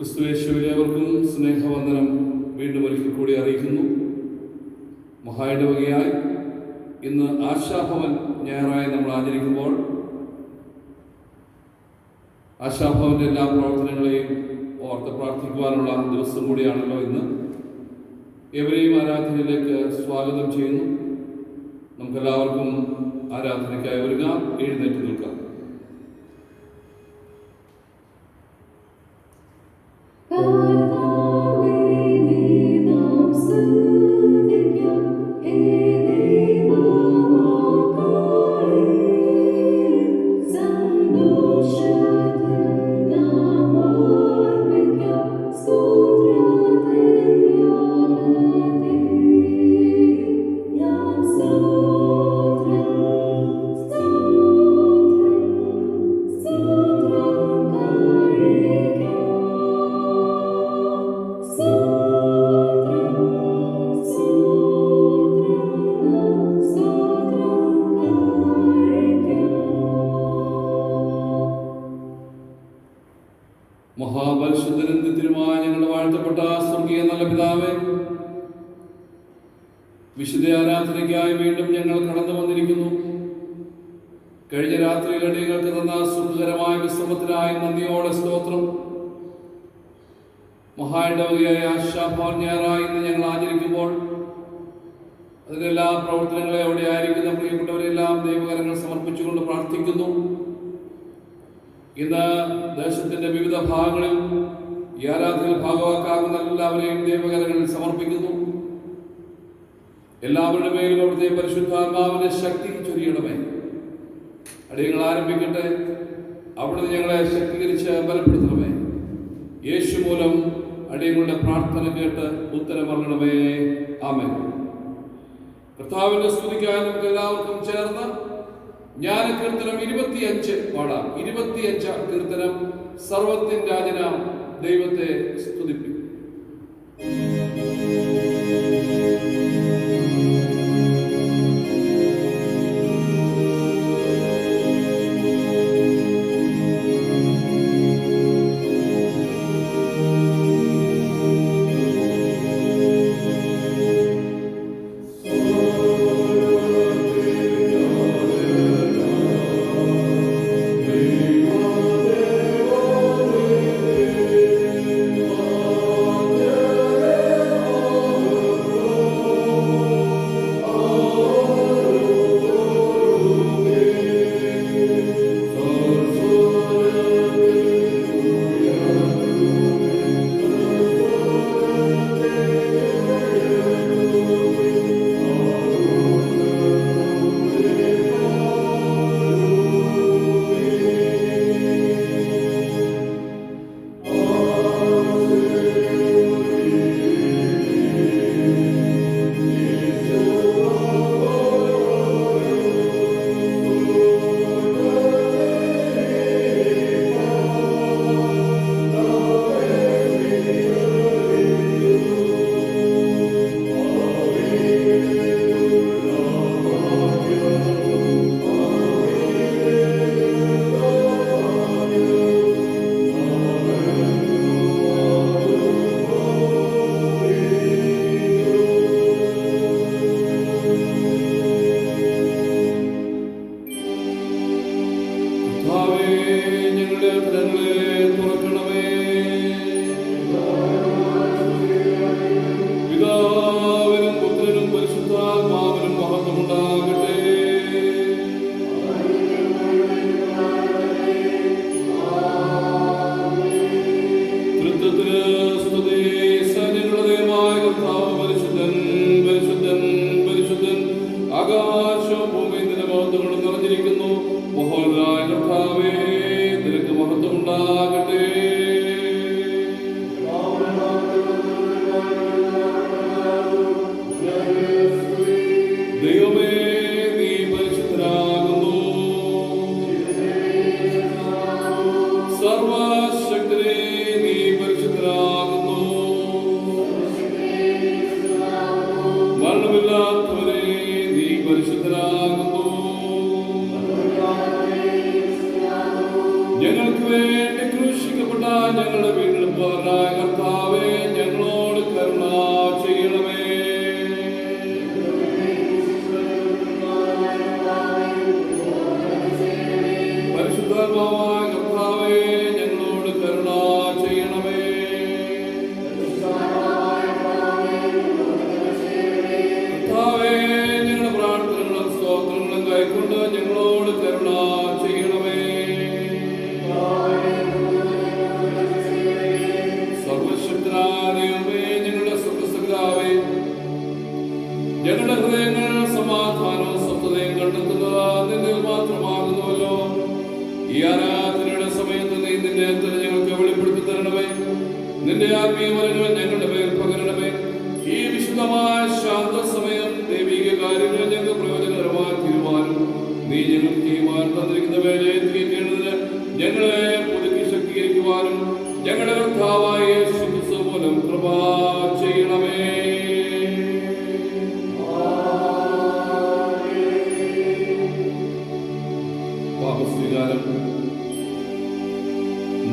ക്രിസ്തുയേശുവിലേവർക്കും സ്നേഹവന്ദനം വീണ്ടും ഒരിക്കൽ കൂടി അറിയിക്കുന്നു. മഹായിടവകയായി ഇന്ന് ആശാഭവൻ ഞായറായി നമ്മൾ ആചരിക്കുമ്പോൾ ആശാഭവന്റെ എല്ലാ പ്രവർത്തനങ്ങളെയും ഓർത്ത് പ്രാർത്ഥിക്കുവാനുള്ള ദിവസം കൂടിയാണല്ലോ ഇന്ന്. എവരെയും ആരാധനയിലേക്ക് സ്വാഗതം ചെയ്യുന്നു. നമുക്കെല്ലാവർക്കും ആരാധനയ്ക്കായി ഒരുങ്ങാം. എഴുന്നേറ്റ് നിൽക്കാം. മഹാപരിശുദ്ധനും നിത്യനുമായ ഞങ്ങളുടെ വാഴ്ത്തപ്പെട്ട സ്വർഗീയ നല്ല പിതാവേ, വിശുദ്ധ ആരാധനയ്ക്കായി വീണ്ടും ഞങ്ങൾ കടന്നു വന്നിരിക്കുന്നു. കഴിഞ്ഞ രാത്രിയിൽ അടിയങ്ങൾക്ക് തന്ന സുഖകരമായ വിശ്രമത്തിനായി നന്ദിയോടെ സ്തോത്രം. മഹായിടവകയായ ആശാഭവൻ ഞായറായി ഇന്ന് ഞങ്ങൾ ആചരിക്കുമ്പോൾ അതിൻ്റെ എല്ലാ പ്രവർത്തനങ്ങളെ അവിടെ ആയിരിക്കുന്ന പ്രിയപ്പെട്ടവരെല്ലാം ദൈവകരങ്ങൾ സമർപ്പിച്ചുകൊണ്ട് പ്രാർത്ഥിക്കുന്നു. ഇന്ന് ദേശത്തിന്റെ വിവിധ ഭാഗങ്ങളിൽ ഈ ആരാധനയിൽ ഭാഗവാക്കാകുന്ന എല്ലാവരെയും ദൈവകരങ്ങളിൽ സമർപ്പിക്കുന്നു. എല്ലാവരുടെ മേലും അവിടുത്തെ പരിശുദ്ധാത്മാവിന്റെ ശക്തി ചൊരിയണമേ. അടിയങ്ങൾ ആരംഭിക്കട്ടെ. അവിടുന്ന് ഞങ്ങളെ ശക്തീകരിച്ച് ബലപ്പെടുത്തണമേ. യേശു മൂലം അടിയങ്ങളുടെ പ്രാർത്ഥന കേട്ട് ഉത്തരം പറയണമേ. ആമേൻ. കർത്താവിന്റെ സ്തുതിക്കായി നമുക്ക് എല്ലാവർക്കും ചേർന്ന് ജ്ഞാനകീർത്തനം 25 പാടാം. 25 കീർത്തനം. സർവത്തിൻ രാജനാം ദൈവത്തെ സ്തുതിപ്പിക്കും. ഞങ്ങൾക്ക് വേണ്ടി ക്രൂശിക്കപ്പെട്ട ഞങ്ങളുടെ വീട്ടിൽ സർവശക്തനായ കർത്താവേ, ഞങ്ങളോട് കരുണ ചെയ്യണമേ. പരിശുദ്ധാത്മാവായ കർത്താവേ, ഞങ്ങളോട് കരുണ ചെയ്യണമേ. കർത്താവേ, ഞങ്ങളുടെ പ്രാർത്ഥനകളും സ്തോത്രങ്ങളും കൈക്കൊണ്ട് ഞങ്ങളോട് കരുണ ചെയ്യണമേ. സർവശക്തനായ ദൈവമേ, ഞങ്ങളുടെ സ്വർഗ്ഗസ്ഥപിതാവേ, ഞങ്ങളുടെ ഹൃദയങ്ങൾ സമാധാനവും സ്വസ്ഥതയും കണ്ടെത്തുന്നത് നിന്നിൽ മാത്രമാകുന്നുവല്ലോ. ഈ ആരാധനയുടെ സമയത്ത് നീ നിന്റെ തന്നെ ഞങ്ങൾക്ക് വെളിപ്പെടുത്തി തരണമേ. നിന്റെ ആത്മീയ വരങ്ങൾ ഞങ്ങളുടെ മേൽ പകരണമേ. ഈ വിശുദ്ധമായ ശാന്ത സമയം ദൈവിക കാര്യങ്ങൾ ഞങ്ങൾക്ക് പ്രയോജനകരമായി തീരുമാനം നീ ഞങ്ങൾക്ക് ചെയ്യുവാൻ തന്നിരിക്കുന്ന വേലയെ തികയ്ക്കേണ്ടതിന് ഞങ്ങളെ പുതുക്കി ശക്തീകരിക്കുവാനും ഞങ്ങളുടെ കർത്താവായ യേശു ക്രിസ്തു മൂലം കൃപ ചെയ്യണമേ. പാപസ്വീകാരം.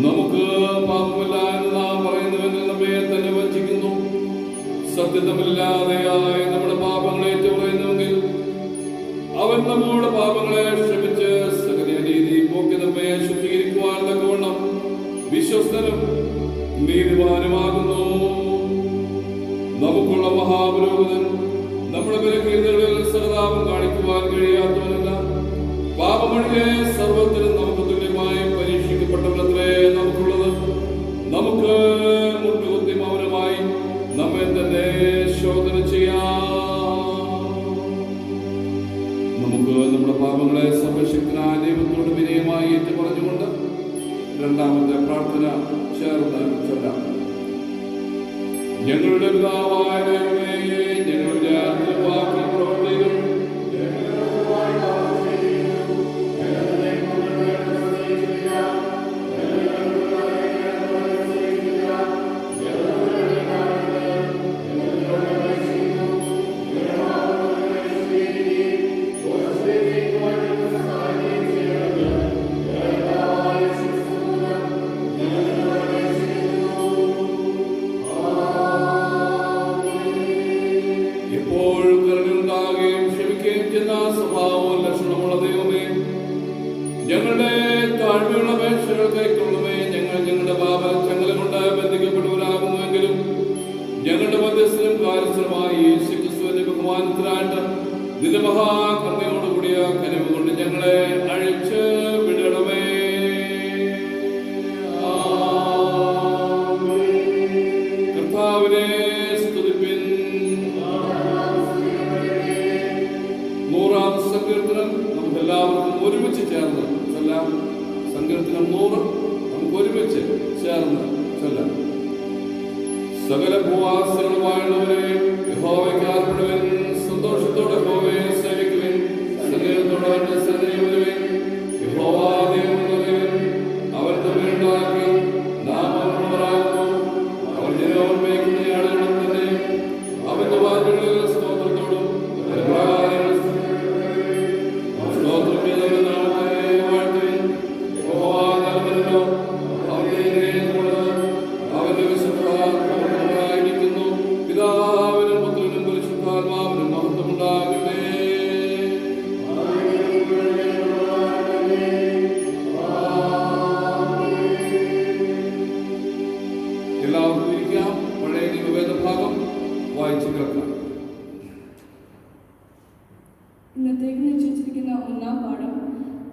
നമുക്ക് പാപമില്ല എന്ന് നാം പറയുന്നുവെങ്കിൽ നമ്മെ തന്നെ വഞ്ചിക്കുന്നു. സത്യതമില്ലാതെയായി നമ്മുടെ പാപങ്ങളെ ഏറ്റുപറയുന്നുവെങ്കിൽ അവൻ നമ്മുടെ പാപങ്ങളെ ക്ഷമിച്ച് സകല നീതി പോക്കി നമ്മെ ശുദ്ധീകരിക്കുവാൻ തക്കവണ്ണം വിശ്വസ്തനും നീതിമാനുമാകുന്നു. നമുക്കുള്ള മഹാപുരോഹിതൻ നമ്മുടെ ബലഹീനതകളിൽ സഹതാപം കാണിക്കുവാൻ കഴിയാത്തവനല്ല. പാപമൊഴികെ സർവത്തിനും നമുക്ക് തുല്യമായി പരീക്ഷിക്കപ്പെട്ടവരത്രേ നമുക്കുള്ളത്. നമുക്ക് മുട്ടുകുത്തി മൗനമായി നമ്മെ തന്നെ ശോധന ചെയ്യാം. നമുക്ക് നമ്മുടെ പാപങ്ങളെ സർവശക്തനായ ദൈവത്തോട് വിനയമായി ഏറ്റു പറഞ്ഞുകൊണ്ട് രണ്ടാമത്തെ പ്രാർത്ഥന ചേർന്ന് ചൊല്ലാം. ഞങ്ങളുടെ പിതാവായ ദൈവമേ, ഞങ്ങളുടെ വാക്ക് പ്രവർത്തികൾ സ്വഭാവവും ലക്ഷണമുള്ള ദൈവമേ, ഞങ്ങളുടെ താഴ്മയുള്ള അപേക്ഷകൾ കൈക്കൊള്ളുമേ. ഞങ്ങൾ ഞങ്ങളുടെ പാപചങ്ങല കൊണ്ട് ബന്ധിക്കപ്പെട്ടവരാകുന്നുവെങ്കിലും ഞങ്ങളുടെ മധ്യസ്ഥനും കാര്യസ്ഥനുമായ യേശു ക്രിസ്തുവിന്റെ ബഹുമാനത്തിനായിട്ട് നിന്റെ മഹാകരുണയോടുകൂടിയ കനിവ് കൊണ്ട് ഞങ്ങളെ അഴിച്ച് വിടണമേ. കർത്താവിനെ സ്തുതിപ്പിൻ. 100-ാം സങ്കീർത്തനം നമുക്ക് എല്ലാവർക്കും ഒരുമിച്ച് ചേർന്ന് ചൊല്ലാം. സങ്കീർത്തനം 100 നമുക്ക് ഒരുമിച്ച് ചേർന്ന് ചൊല്ലാം. സകല ഭൂവാസികളുമായുള്ളവരെ യഹോവയ്ക്ക് ആർപ്പിടുവിൻ. സന്തോഷത്തോടെ യഹോവയെ സേവിക്കുവിൻ. സങ്കീർത്തനത്തോടെ അവന്റെ സന്നിധിയിൽ വരുവിൻ. യഹോവ ദൈവമെന്നറിയുവിൻ. അവൻ നമ്മെ ഉണ്ടാക്കി, നാം അവനുള്ളവരാകുന്നു. അവൻ ജനങ്ങൾ മേയ്ക്കുന്ന ആടുകളും തന്നെ. അവന്റെ വാതിലുകളിൽ സ്തോത്രത്തോടും സ്തോത്രം ചെയ്തവൻ നാമത്തെ വാഴ്ത്തുവിൻ. യഹോവ നല്ലവനല്ലോ, അവന്റെ ദയയുള്ളത് അവന്റെ വിശുദ്ധരായിരിക്കുന്നു. പിതാവിനും പുത്രനും പരിശുദ്ധാത്മാവിനും മഹത്വമുണ്ടാകട്ടെ. എല്ലാവർക്കും ഇരിക്കാം. പഴയ നിയമവേദഭാഗം വായിച്ചു കേൾക്കാം. ഇന്നത്തേക്ക് നിശ്ചയിച്ചിരിക്കുന്ന ഒന്നാം പാഠം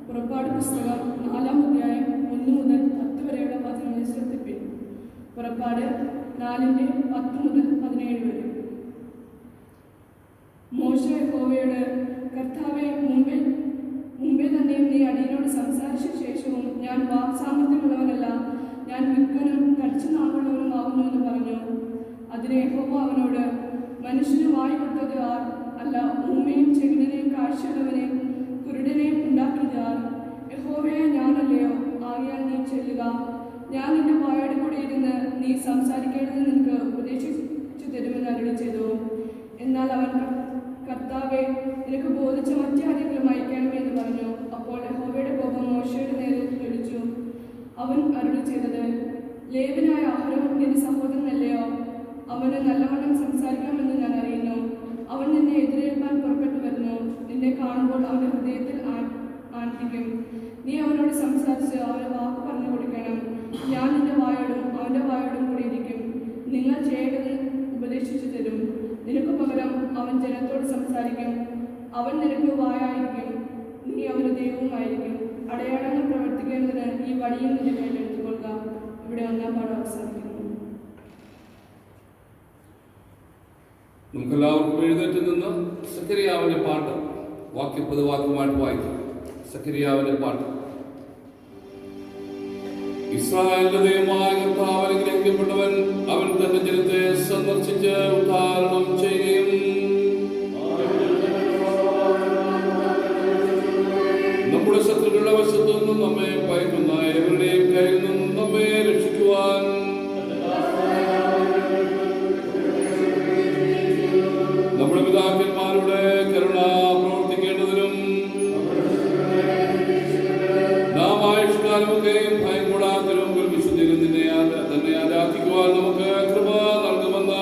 പുറപ്പാട് പുസ്തകം 4-ാം അധ്യായം 1 മുതൽ 10 വരെയുള്ള വചനങ്ങളെ ശ്രദ്ധിപ്പിൻ. പുറപ്പാട് 4-ന്റെ 10 മുതൽ 17 വരെ. മോശെ യഹോവയോട്, കർത്താവേ, മുമ്പേ തന്നെ നീ അടിയനോട് സംസാരിച്ച ശേഷവും ഞാൻ വാക്സാമർത്ഥ്യമുള്ളവനല്ല, ഞാൻ വിദ്വനും തടിച്ചു നാവുള്ളവനുമാവുന്നു എന്ന് പറഞ്ഞു. അതിന് യഹോവ അവനോട്, മനുഷ്യന് വായി കൊടുത്തത് ആർ? അല്ല, ഊമയും ചെകിടനെയും കാഴ്ചയുള്ളവനെയും കുരുടനെയും ഉണ്ടാക്കിയത് ആർ? യഹോവയെ ഞാനല്ലയോ? ആകയാൽ നീ ചെല്ലുക, ഞാൻ നിന്റെ വായോട് കൂടി ഇരുന്ന് നീ സംസാരിക്കേണ്ടത് നിനക്ക് ഉപദേശിച്ചു തരുമെന്ന് അരുളി ചെയ്തു. എന്നാൽ അവൻ, കർത്താവേ, നിനക്ക് ബോധിച്ച മറ്റാരെങ്കിലും അയക്കണമേ എന്ന് പറഞ്ഞു. അപ്പോൾ യഹോവയുടെ കോപം മോശയുടെ നേരെ ജ്വലിച്ചു. അവൻ അരുളി ചെയ്തത്, ലേവ്യനായ അഹരോൻ നിന്റെ സഹോദരനല്ലയോ? അവന് നല്ലവണ്ണം സംസാരിക്കാമെന്ന് ഞാൻ അറിയുന്നു. അവൻ നിന്നെ എതിരേൽപ്പാൻ പുറപ്പെട്ടു വരുന്നു. നിന്നെ കാണുമ്പോൾ അവന്റെ ഹൃദയത്തിൽ ആനന്ദിക്കും. നീ അവനോട് സംസാരിച്ച് അവന് വാക്ക് പറഞ്ഞു കൊടുക്കണം. ഞാൻ നിന്റെ വായോടും അവന്റെ വായോടും കൂടി ഇരിക്കും. നിങ്ങൾ ചെയ്യേണ്ടത് ഉപദേശിച്ചു തരും. നിനക്ക് പകരം അവൻ ജനത്തോട് സംസാരിക്കും. അവൻ നിനക്ക് വായായിരിക്കും, നീ അവന് ദൈവവുമായിരിക്കും. അടയാളങ്ങൾ പ്രവർത്തിക്കേണ്ടതിന് ഈ വടിയിൽ നിന്റെ കയ്യിലെടുത്തുകൊള്ളുക. ഇവിടെ 1-ാം പാഠം അവസാനിക്കുന്നു. നമുക്കെല്ലാവർക്കും എഴുന്നേറ്റ് നിന്ന് സഖരിയാവിന്റെ പാട്ട് വാക്യപ്രതിവാക്യമായിട്ട് വായിക്കും. സഖരിയാവിന്റെ പാട്ട്. ഇസ്രായേലിന്റെ ദൈവമായ കർത്താവ് അനുഗ്രഹിക്കപ്പെട്ടവൻ അവൻ തന്റെ ജനത്തെ സന്ദർശിച്ച് ഉദ്ധാരണം ചെയ്യുകയും നമ്മുടെ ശത്രുക്കളുടെ വശത്തു നിന്നും നമ്മെ ഭയക്കുന്ന ഏവരുടെയും കയ്യിൽ നിന്നും നമ്മെ രക്ഷിക്കുവാൻ നമ്മുടെ പിതാക്കന്മാരുടെ കരുണ പ്രവർത്തിക്കേണ്ടതിനും നാം ആയുഷ്കാലമൊക്കെയും ഭയം കൂടാത്ത മുമ്പിൽ വിശുദ്ധിയിൽ തന്നെ ആരാധിക്കുവാൻ നമുക്ക് കൃപ നൽകുമെന്ന്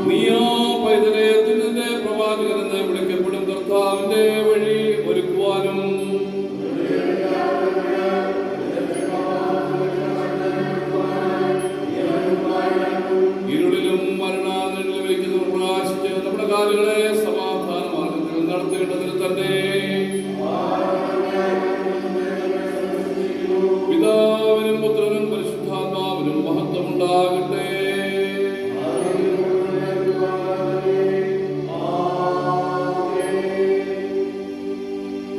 നീയോ പൈതലെ നിന്റെ പ്രവാചകനെന്ന് വിളിക്കപ്പെടും കർത്താവിന്റെ വഴി ഒരുക്കുവാനും ഇരുളിലും മരണനിഴലിലും ഇരിക്കുന്നവർ പ്രകാശിച്ച് നമ്മുടെ കാലുകളെ സമാധാന മാർഗത്തിൽ നടത്തേണ്ടതിന് തന്നെ പിതാവിനും പുത്രനും പരിശുദ്ധാത്മാവിനും മഹത്വമുണ്ടാകട്ടെ.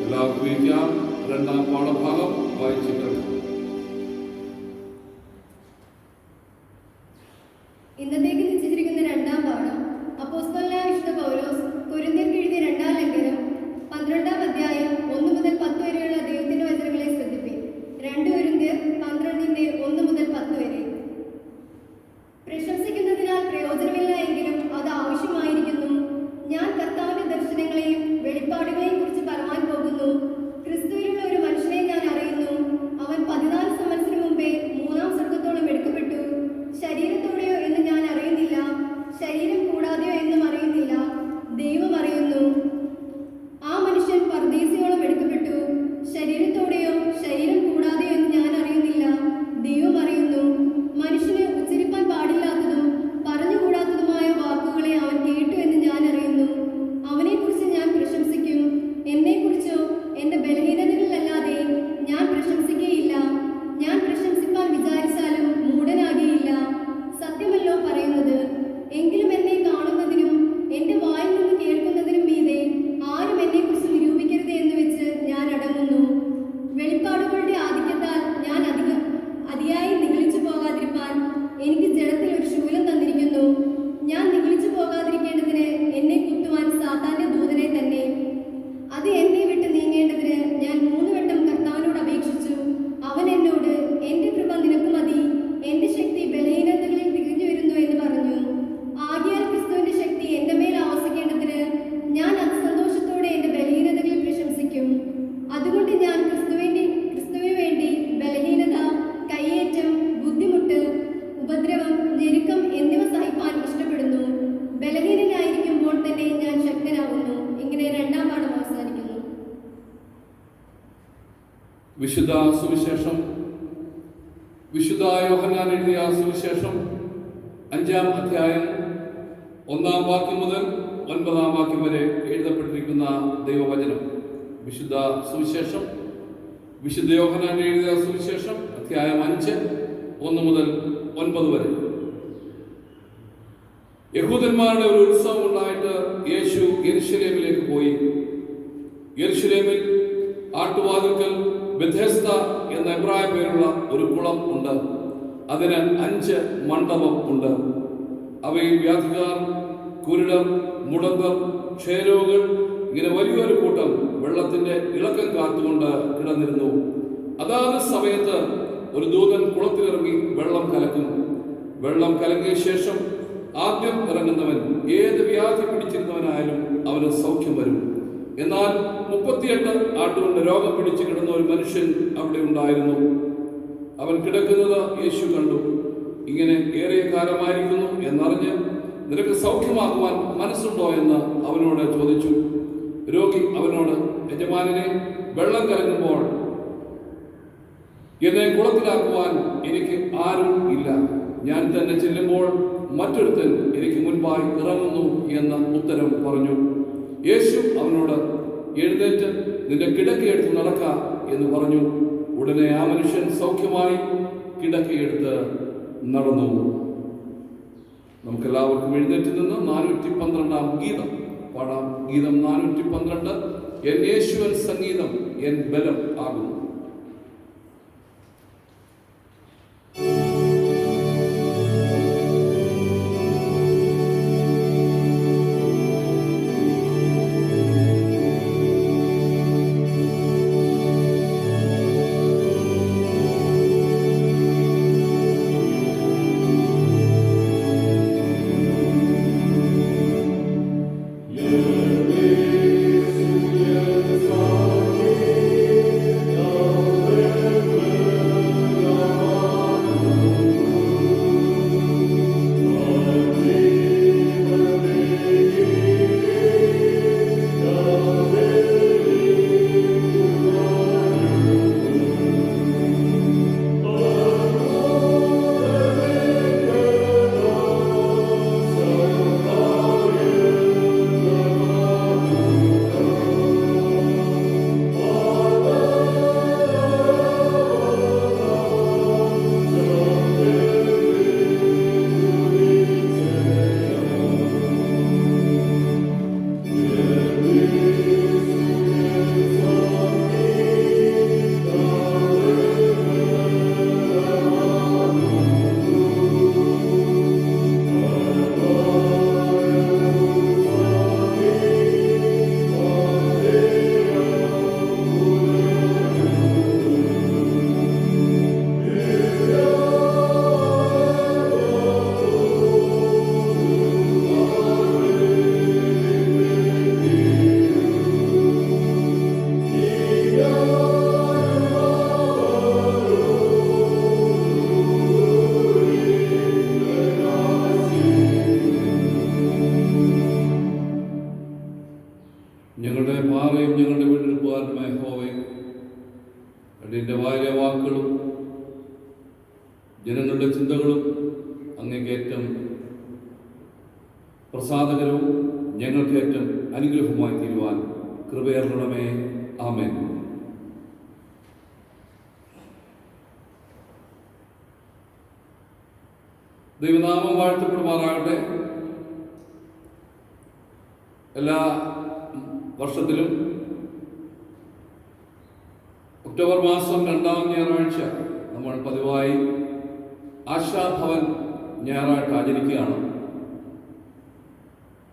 എല്ലാവർക്കും ഇരിക്കാം. 2-ാം പാഠഭാഗം വായിച്ചു കേൾക്കാം. ഇന്നത്തേക്ക് നിശ്ചയിച്ചിരിക്കുന്ന 2-ാം പാഠം അപ്പോസ്തലനായ വിശുദ്ധ പൗലോസ് കൊരിന്ത്യർക്ക് എഴുതിയ 2-ാം ലേഖനം 12-ാം അധ്യായം 1 മുതൽ 10 വരെയുള്ള ദൈവത്തിന്റെ വചനങ്ങളെ ശ്രദ്ധിപ്പിൻ. 2 കൊരിന്ത്യർ 12-ന്റെ 1 മുതൽ 10 വരെ. പ്രശംസിക്കുന്നതിനാൽ പ്രയോജനമില്ല എങ്കിലും അത് ആവശ്യമായിരിക്കുന്നു. ഞാൻ കർത്താവിന്റെ ദർശനങ്ങളെയും വെളിപ്പാടുകളെയും കുറിച്ച് പറയാൻ പോകുന്നു. ക്രിസ്തുവിലുള്ള ഒരു മനുഷ്യനെ ഞാൻ അറിയുന്നു. അവൻ 14 സംവത്സരം മുമ്പേ 3-ാം സ്വർഗ്ഗത്തോളം എടുക്കപ്പെട്ടു. ശരീരത്തോടെയോ എന്ന് ഞാൻ അറിയുന്നില്ല, ശരീരം കൂടാതെയോ എന്നും അറിയുന്നില്ല, ദൈവം അറിയുന്നു. ആ മനുഷ്യൻ പർദീസയോളം എടുക്കപ്പെട്ടു. ശരീരത്തോടെയോ ശരീരം കൂടാതെയോ എന്ന് ഞാൻ അറിയുന്നില്ല, ദൈവം അറിയുന്നു. മനുഷ്യന് ഉച്ചരിപ്പാൻ പാടില്ലാത്തതും പറഞ്ഞുകൂടാത്തതുമായ വാക്കുകളെ അവൻ കേട്ടു എന്ന് ഞാൻ അറിയുന്നു. അവനെക്കുറിച്ച് ഞാൻ പ്രശംസിക്കും. എന്നെക്കുറിച്ചോ എന്റെ ബലഹീനതകളിലല്ലാതെ ഞാൻ പ്രശംസിക്കുകയില്ല. ഞാൻ പ്രശംസിപ്പാൻ വിചാരിച്ചാലും മൂഢനാകുകയില്ല. സത്യമല്ലോ പറയുന്നത്. എങ്കിലും എന്നെ കാണുന്നതിനും എന്റെ വായിൽ നിന്ന് കേൾക്കുന്നതിനും മീതെ ആരും എന്നെക്കുറിച്ച് നിരൂപിക്കരുത് എന്ന് വെച്ച് ഞാൻ അടങ്ങുന്നു. വെളിപ്പാടുകളുടെ ആധിക്യത്താൽ ഞാൻ അതിയായി നിഗളിച്ചു പോകാതിരിപ്പാൻ എനിക്ക് ജഡത്തിൽ ഒരു ശൂലം തന്നിരിക്കുന്നു. ഞാൻ നിഗളിച്ചു പോകാതിരിക്കേണ്ടതിന് എന്നെ കുത്തുവാൻ സാത്താന്റെ ദൂതനെ തന്നെ. അത് എന്നെ വിട്ട് നീങ്ങേണ്ടതിന് ഞാൻ 3 വട്ടം കർത്താവിനോട് അപേക്ഷിച്ചു. അവൻ എന്നോട്, എന്റെ കൃപ നിനക്ക് മതി, എന്റെ ശക്തി ബലഹീനതകളിൽ തികഞ്ഞു വരുന്നു എന്ന് പറഞ്ഞു. ആകയാൽ ക്രിസ്തുവിന്റെ ശക്തി എന്റെ മേൽ ആവസിക്കേണ്ടതിന് ഞാൻ അതിസന്തോഷത്തോടെ എന്റെ ബലഹീനതകളിൽ പ്രശംസിക്കും. അതുകൊണ്ട് ഞാൻ ക്രിസ്തുവിന് വേണ്ടി ബലഹീനത, കയ്യേറ്റം, ബുദ്ധിമുട്ട്, ഉപദ്രവം, ഞെരുക്കം എന്നിവ സഹിപ്പാൻ ഇഷ്ടപ്പെടുന്നു. ബലഹീനനായിരിക്കുമ്പോൾ തന്നെ ഞാൻ ശക്തനാകുന്നു. ഇങ്ങനെ 2-ാം പാഠം അവസാനിക്കുന്നു. വിശുദ്ധ സുവിശേഷം വിശുദ്ധ യോഹന്നാൻ എഴുതിയ സുവിശേഷം 5-ാം അധ്യായം 1-ാം വാക്യം മുതൽ 9-ാം വാക്യം വരെ എഴുതപ്പെട്ടിരിക്കുന്ന ദൈവവചനം. വിശുദ്ധ സുവിശേഷം വിശുദ്ധ യോഹന്നാൻ എഴുതിയ സുവിശേഷം അധ്യായം 5 1 മുതൽ 9 വരെ. യഹൂദന്മാരുടെ ഒരു ഉത്സവം ഉണ്ടായിട്ട് യേശു യെരുശലേമിലേക്ക് പോയി. യെരുശലേമിൽ ആട്ടുവാതിൽക്കൽ ബെഥെസ്ദ എന്ന എബ്രായ പേരുള്ള ഒരു കുളം ഉണ്ട്. അതിന് 5 മണ്ഡപം ഉണ്ട്. അവയിൽ വ്യാധികാർ, കുരുടർ, മുടന്തർ, ക്ഷയരോഗികൾ ഇങ്ങനെ വലിയൊരു കൂട്ടം വെള്ളത്തിന്റെ ഇളക്കം കാത്തുകൊണ്ട് കിടന്നിരുന്നു. അതാത് സമയത്ത് ഒരു ദൂതൻ കുളത്തിലിറങ്ങി വെള്ളം കലക്കും. വെള്ളം കലങ്ങിയ ശേഷം ആദ്യം ഇറങ്ങുന്നവൻ ഏത് വ്യാധി പിടിച്ചിരുന്നവനായാലും അവന് സൗഖ്യം വരും. എന്നാൽ 38 ആണ്ടുകൊണ്ട് രോഗം പിടിച്ചു കിടന്ന ഒരു മനുഷ്യൻ അവിടെ ഉണ്ടായിരുന്നു. അവൻ കിടക്കുന്നത് യേശു കണ്ടു. ഇങ്ങനെ ഏറെ കാലമായിരിക്കുന്നു എന്നറിഞ്ഞ് നിനക്ക് സൗഖ്യമാക്കുവാൻ മനസ്സുണ്ടോ എന്ന് അവനോട് ചോദിച്ചു. രോഗി അവനോട്, യജമാനനെ, വെള്ളം കലങ്ങുമ്പോൾ എന്നെ കുളത്തിലാക്കുവാൻ എനിക്ക് ആരും ഇല്ല. ഞാൻ തന്നെ ചെല്ലുമ്പോൾ മറ്റൊരുത്തൻ എനിക്ക് മുൻപായി ഇറങ്ങുന്നു എന്ന് ഉത്തരം പറഞ്ഞു. യേശു അവനോട്, എഴുന്നേറ്റ് നിന്റെ കിടക്കയെടുത്ത് നടക്ക എന്ന് പറഞ്ഞു. ഉടനെ ആ മനുഷ്യൻ സൗഖ്യമായി കിടക്കയെടുത്ത് നടന്നു. നമുക്കെല്ലാവർക്കും എഴുന്നേറ്റ് നിന്ന് 412 ഗീതം പാടാം. ഗീതം 412, എൻ യേശുവൻ സംഗീതം എൻ ബലം ആകുന്നു. ഞങ്ങളുടെ പാറയും ഞങ്ങളുടെ വീണ്ടെടുപ്പുകാരനുമായ യഹോവേ, എൻ്റെ വായിലെ വാക്കുകളും ജനങ്ങളുടെ ചിന്തകളും അങ്ങേക്കേറ്റം പ്രസാദകരവും ഞങ്ങൾക്കേറ്റം അനുഗ്രഹവുമായി തീരുവാൻ കൃപയർണമേ. ആമേൻ. ദൈവനാമം വാഴ്ത്തപ്പെടുമാറാകട്ടെ. എല്ലാ വർഷത്തിലും ഒക്ടോബർ മാസം 2-ാം ഞായറാഴ്ച നമ്മൾ പതിവായി ആശാഭവൻ ഞായറാഴ്ച ആചരിക്കുകയാണ്.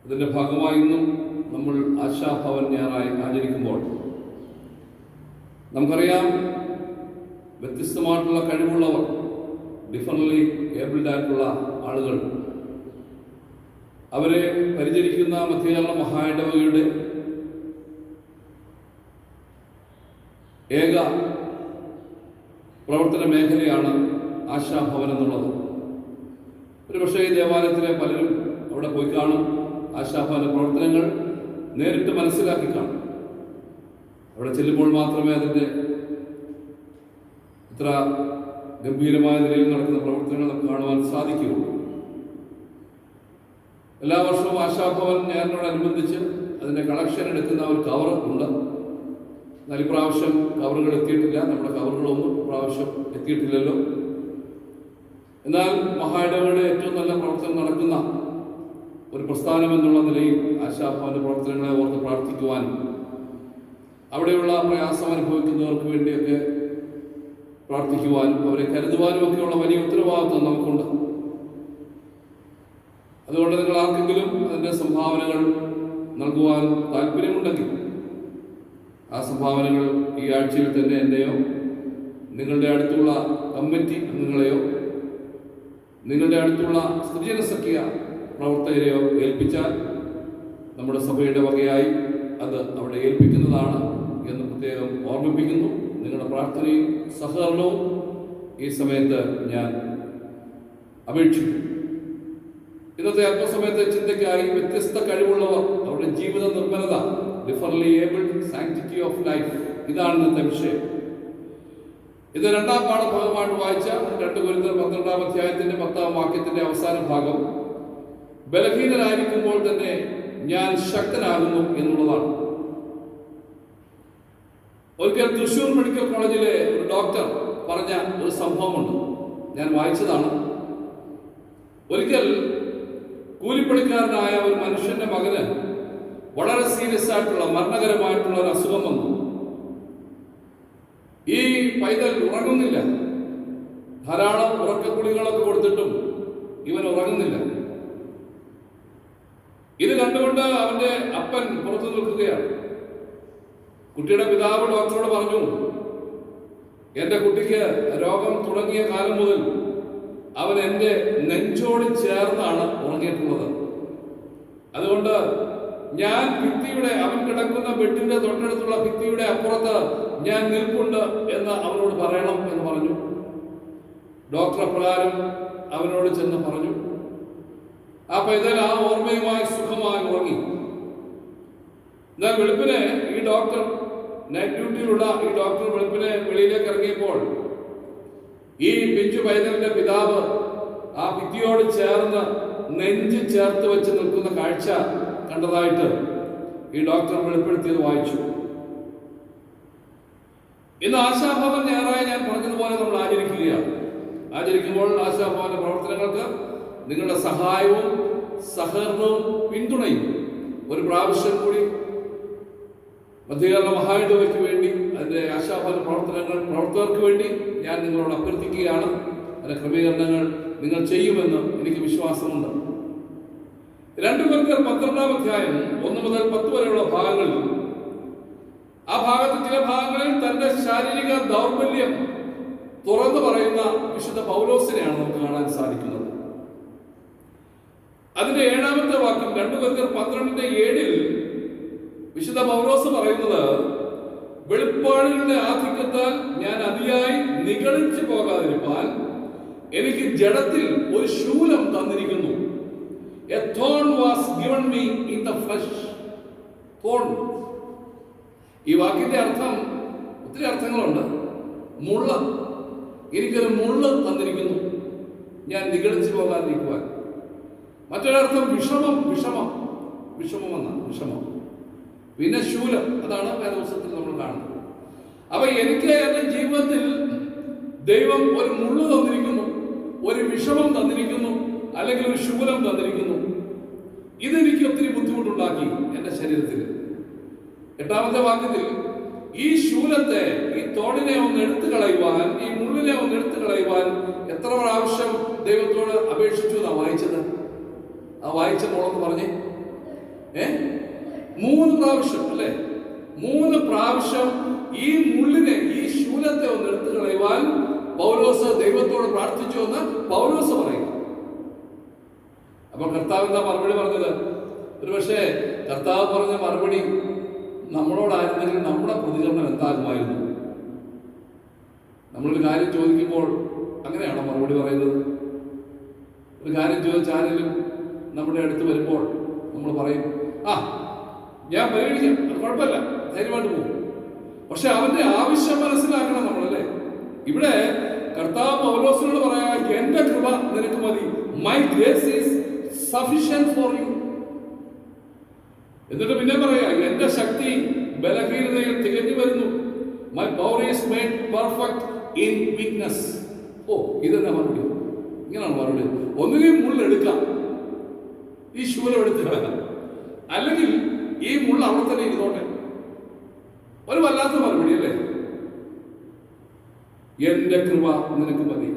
ഇതിൻ്റെ ഭാഗമായി ഇന്നും നമ്മൾ ആശാഭവൻ ഞായറായി ആചരിക്കുമ്പോൾ നമുക്കറിയാം, വ്യത്യസ്തമായിട്ടുള്ള കഴിവുള്ളവർ, ഡിഫറൻ്റ്ലി ഏബിൾഡ് ആയിട്ടുള്ള ആളുകൾ, അവരെ പരിചരിക്കുന്ന മധ്യകേരള മഹായിടവകയുടെ ഏക പ്രവർത്തന മേഖലയാണ് ആശാഭവൻ എന്നുള്ളത്. ഒരുപക്ഷേ ഈ ദേവാലയത്തിലെ പലരും അവിടെ പോയി കാണും, ആശാഭവന പ്രവർത്തനങ്ങൾ നേരിട്ട് മനസ്സിലാക്കി കാണും. അവിടെ ചെല്ലുമ്പോൾ മാത്രമേ അതിൻ്റെ ഇത്ര ഗംഭീരമായ നിലയിൽ നടക്കുന്ന പ്രവർത്തനങ്ങൾ നമുക്ക് കാണുവാൻ സാധിക്കുകയുള്ളൂ. എല്ലാ വർഷവും ആശാഭവൻ ഞായറിനോടനുബന്ധിച്ച് അതിൻ്റെ കളക്ഷൻ എടുക്കുന്ന ഒരു കവർ ഉണ്ട്. എന്നാൽ ഇപ്രാവശ്യം കവറുകൾ എത്തിയിട്ടില്ല. നമ്മുടെ കവറുകളൊന്നും ഇപ്രാവശ്യം എത്തിയിട്ടില്ലല്ലോ. എന്നാൽ മഹായിടവകയുടെ ഏറ്റവും നല്ല പ്രവർത്തനം നടക്കുന്ന ഒരു പ്രസ്ഥാനം എന്നുള്ള നിലയിൽ ആശാഭവന്റെ പ്രവർത്തനങ്ങളെ ഓർത്ത് പ്രാർത്ഥിക്കുവാനും അവിടെയുള്ള പ്രയാസം അനുഭവിക്കുന്നവർക്ക് വേണ്ടിയൊക്കെ പ്രാർത്ഥിക്കുവാനും അവരെ കരുതുവാനും ഒക്കെയുള്ള വലിയ ഉത്തരവാദിത്വം നമുക്കുണ്ട്. അതുകൊണ്ട് നിങ്ങൾ ആർക്കെങ്കിലും അതിൻ്റെ സംഭാവനകൾ നൽകുവാൻ താല്പര്യമുണ്ടെങ്കിൽ ആ സംഭാവനകൾ ഈ ആഴ്ചയിൽ തന്നെ എന്നെയോ നിങ്ങളുടെ അടുത്തുള്ള കമ്മിറ്റി അംഗങ്ങളെയോ നിങ്ങളുടെ അടുത്തുള്ള സ്ത്രീജനസഖ്യ പ്രവർത്തകരെയോ ഏൽപ്പിച്ചാൽ നമ്മുടെ സഭയുടെ വകയായി അത് അവിടെ ഏൽപ്പിക്കുന്നതാണ് എന്ന് പ്രത്യേകം ഓർമ്മിപ്പിക്കുന്നു. നിങ്ങളുടെ പ്രാർത്ഥനയും സഹകരണവും ഈ സമയത്ത് ഞാൻ അപേക്ഷിക്കുന്നു. ഇന്നത്തെ അല്പസമയത്തെ ചിന്തയ്ക്കായി വ്യത്യസ്ത കഴിവുള്ളവർ, അവരുടെ ജീവിത നിർമ്മലത, differently abled, sanctity of life, ഇതാണ് ഇന്നത്തെ വിഷയം. ഇത് രണ്ടാം പാഠഭാഗമായിട്ട് വായിച്ച 2 കൊരിന്ത്യർ 12-ാം അധ്യായത്തിന്റെ 10-ാം വാക്യത്തിന്റെ അവസാന ഭാഗം ബലഹീനരായിരിക്കുമ്പോൾ തന്നെ ഞാൻ ശക്തനാകുന്നു എന്നുള്ളതാണ്. ഒരിക്കൽ തൃശ്ശൂർ മെഡിക്കൽ കോളേജിലെ ഒരു ഡോക്ടർ പറഞ്ഞ ഒരു സംഭവമുണ്ട്, ഞാൻ വായിച്ചതാണ്. ഒരിക്കൽ കൂലിപ്പണിക്കാരനായ ഒരു മനുഷ്യന്റെ മകന് വളരെ സീരിയസ് ആയിട്ടുള്ള മരണകരമായിട്ടുള്ള ഒരു അസുഖം വന്നു. ഈ പൈതൽ ഉറങ്ങുന്നില്ല. ധാരാളം ഉറക്കക്കുളികളൊക്കെ കൊടുത്തിട്ടും ഇവൻ ഉറങ്ങുന്നില്ല. ഇത് കണ്ടുകൊണ്ട് അവന്റെ അപ്പൻ പുറത്തു നിൽക്കുകയാണ്. കുട്ടിയുടെ പിതാവ് ഡോക്ടറോട് പറഞ്ഞു, എന്റെ കുട്ടിക്ക് രോഗം തുടങ്ങിയ കാലം മുതൽ അവൻ എൻ്റെ നെഞ്ചോട് ചേർന്നാണ് ഉറങ്ങിയിട്ടുള്ളത്. അതുകൊണ്ട് ഞാൻ ഭിത്തിയുടെ, അവൻ കിടക്കുന്ന ബെഡിന്റെ തൊട്ടടുത്തുള്ള ഭിത്തിയുടെ അപ്പുറത്ത് ഞാൻ നിൽപ്പുണ്ട് എന്ന് അവനോട് പറയണം എന്ന് പറഞ്ഞു. ഡോക്ടർ അപ്രകാരം അവനോട് ചെന്ന് പറഞ്ഞു. ആ പൈതൽ ആ ഓർമ്മയുമായി സുഖമായി ഉറങ്ങി. എന്നാൽ വെളുപ്പിനെ ഈ ഡോക്ടർ, നൈറ്റ് ഡ്യൂട്ടിയിലുള്ള ഈ ഡോക്ടർ വെളുപ്പിനെ വെളിയിലേക്ക് ഇറങ്ങിയപ്പോൾ ഈ പിഞ്ചു പൈതലിന്റെ പിതാവ് ആ ഭിത്തിയോട് ചേർന്ന് നെഞ്ച് ചേർത്ത് വെച്ച് നിൽക്കുന്ന കാഴ്ച കണ്ടതായിട്ട് ഈ ഡോക്ടർ വെളിപ്പെടുത്തിയത് വായിച്ചു. ഇന്ന് ആശാഭവൻ ഞായറാഴ്ച ഞാൻ പറഞ്ഞതുപോലെ നമ്മൾ ആചരിക്കുകയാണ്. ആചരിക്കുമ്പോൾ ആശാഭവന്റെ പ്രവർത്തനങ്ങൾക്ക് നിങ്ങളുടെ സഹായവും സഹകരണവും പിന്തുണയും ഒരു പ്രാവശ്യം കൂടി മധ്യകേരള മഹായിടവയ്ക്ക് വേണ്ടി, അതിന്റെ ആശാഭവന പ്രവർത്തകർക്ക് വേണ്ടി ഞാൻ നിങ്ങളോട് അഭ്യർത്ഥിക്കുകയാണ്. അതിന്റെ ക്രമീകരണങ്ങൾ നിങ്ങൾ ചെയ്യുമെന്ന് എനിക്ക് വിശ്വാസമുണ്ട്. 2 കൊരിന്ത്യർ 12-ാം അധ്യായം 1 മുതൽ 10 വരെയുള്ള ഭാഗങ്ങളിൽ, ആ ഭാഗത്ത് ചില ഭാഗങ്ങളിൽ തന്റെ ശാരീരിക ദൗർബല്യം തുറന്നു പറയുന്ന വിശുദ്ധ പൗലോസിനെയാണ് നമുക്ക് കാണാൻ സാധിക്കുന്നത്. അതിന്റെ 7-ാമത്തെ വാക്യം 2 കൊരിന്ത്യർ 12:7 വിശുദ്ധ പൗലോസ് പറയുന്നത്, വെളിപ്പാടുകളുടെ ആധിക്യത്താൽ ഞാൻ അതിയായി നിഗളിച്ചു പോകാതിരിക്കാൻ എനിക്ക് ജഡത്തിൽ ഒരു ശൂലം തന്നിരിക്കുന്നു. A thorn was given me in the flesh. Thorn. ഈ വാക്കിന്റെ അർത്ഥം ഒത്തിരി അർത്ഥങ്ങളുണ്ട്. മുള്ള, എനിക്കൊരു മുള്ള് തന്നിരിക്കുന്നു ഞാൻ നിഗളിച്ചു പോകാതിരിക്കുവാൻ. മറ്റൊരർത്ഥം വിഷമം, വിഷമം. പിന്നെ ശൂലം, അതാണ് വേദപുസ്തകത്തിൽ നമ്മൾ കാണുന്നത്. അപ്പൊ എനിക്ക് എന്റെ ജീവിതത്തിൽ ദൈവം ഒരു മുള്ളു തന്നിരിക്കുന്നു, ഒരു വിഷമം തന്നിരിക്കുന്നു, അല്ലെങ്കിൽ ഒരു ശൂലം തന്നിരിക്കുന്നു. ഇതെനിക്ക് ഒത്തിരി ബുദ്ധിമുട്ടുണ്ടാക്കി എന്റെ ശരീരത്തിൽ. 8-ാമത്തെ വാക്യത്തിൽ ഈ ശൂലത്തെ, ഈ തോടിനെ ഒന്ന് എടുത്തു കളയുവാൻ, ഈ മുള്ളിനെ ഒന്ന് എടുത്തു കളയുവാൻ എത്ര പ്രാവശ്യം ദൈവത്തോട് അപേക്ഷിച്ചു എന്നാ വായിച്ചത്? ആ വായിച്ച മോളെന്ന് പറഞ്ഞേ, 3 പ്രാവശ്യം അല്ലേ? 3 പ്രാവശ്യം ഈ മുള്ളിനെ, ഈ ശൂലത്തെ ഒന്ന് എടുത്തു കളയുവാൻ പൗലോസ് ദൈവത്തോട് പ്രാർത്ഥിച്ചു എന്ന് പൗലോസ് പറയും. അപ്പൊ കർത്താവ് എന്താ മറുപടി പറഞ്ഞത്? ഒരുപക്ഷെ കർത്താവ് പറഞ്ഞ മറുപടി നമ്മളോടായിരുന്നെങ്കിൽ നമ്മുടെ പ്രതികരണം എന്താകുമായിരുന്നു? നമ്മളൊരു കാര്യം ചോദിക്കുമ്പോൾ അങ്ങനെയാണോ മറുപടി പറയുന്നത്? ഒരു കാര്യം ചോദിച്ചാരെങ്കിലും നമ്മുടെ അടുത്ത് വരുമ്പോൾ നമ്മൾ പറയും, ആ ഞാൻ പരിഗണിക്കാം, അത് കുഴപ്പമില്ല, ധൈര്യമായിട്ട് പോകും. പക്ഷെ അവന്റെ ആവശ്യം മനസ്സിലാക്കണം നമ്മളല്ലേ. ഇവിടെ കർത്താവ് പൗലോസിനോട് പറയാ, എന്റെ കൃപ നിനക്ക് മതി, my grace is sufficient for you. എന്നിട്ട് പിന്നെ പറയാ, എന്റെ ശക്തി ബലഹീനതയിൽ തികഞ്ഞു വരുന്നു, my power is made perfect in weakness. ഓ, ഇതെന്താ മറുപടി? ഇങ്ങനെയാണ് മറുപടി. ഒന്നുകിൽ മുള്ളെടുക്കാം, ഈ ശൂലം എടുത്തില്ല, അല്ലെങ്കിൽ ഈ മുള്ള അവിടെ തന്നെ ഇരുന്നോട്ടെ. ഒരു വല്ലാത്ത മറുപടി അല്ലേ? എന്റെ കൃപ നിനക്ക് മതി.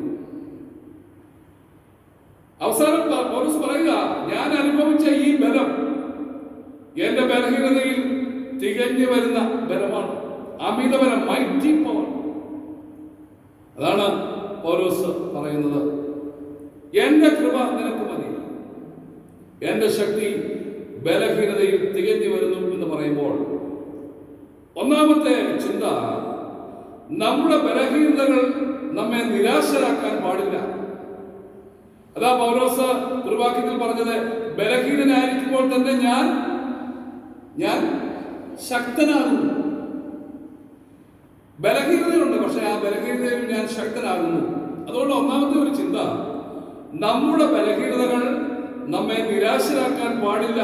അവസാനം പൗലോസ് പറയുക, ഞാൻ അനുഭവിച്ച ഈ ബലം എന്റെ ബലഹീനതയിൽ തികഞ്ഞു വരുന്ന ബലമാണ്, അമിതബലം, മൈറ്റി പവർ. അതാണ് പൗലോസ് പറയുന്നത്. എന്റെ കൃപ നിനക്ക് മതി, എന്റെ ശക്തി ബലഹീനതയിൽ തികഞ്ഞു വരുന്നു എന്ന് പറയുമ്പോൾ ഒന്നാമത്തെ ചിന്ത, നമ്മുടെ ബലഹീനതകൾ നമ്മെ നിരാശരാക്കാൻ പാടില്ല. അതാ പൗലോസ് ഒരു വാക്യത്തിൽ പറഞ്ഞത്, ബലഹീനനായിരിക്കുമ്പോൾ തന്നെ ഞാൻ ശക്തനാകുന്നു. ബലഹീനതയുണ്ട്, പക്ഷെ ആ ബലഹീനതയിൽ ഞാൻ ശക്തനാകുന്നു. അതുകൊണ്ട് ഒന്നാമത്തെ ഒരു ചിന്ത, നമ്മുടെ ബലഹീനതകൾ നമ്മെ നിരാശരാക്കാൻ പാടില്ല.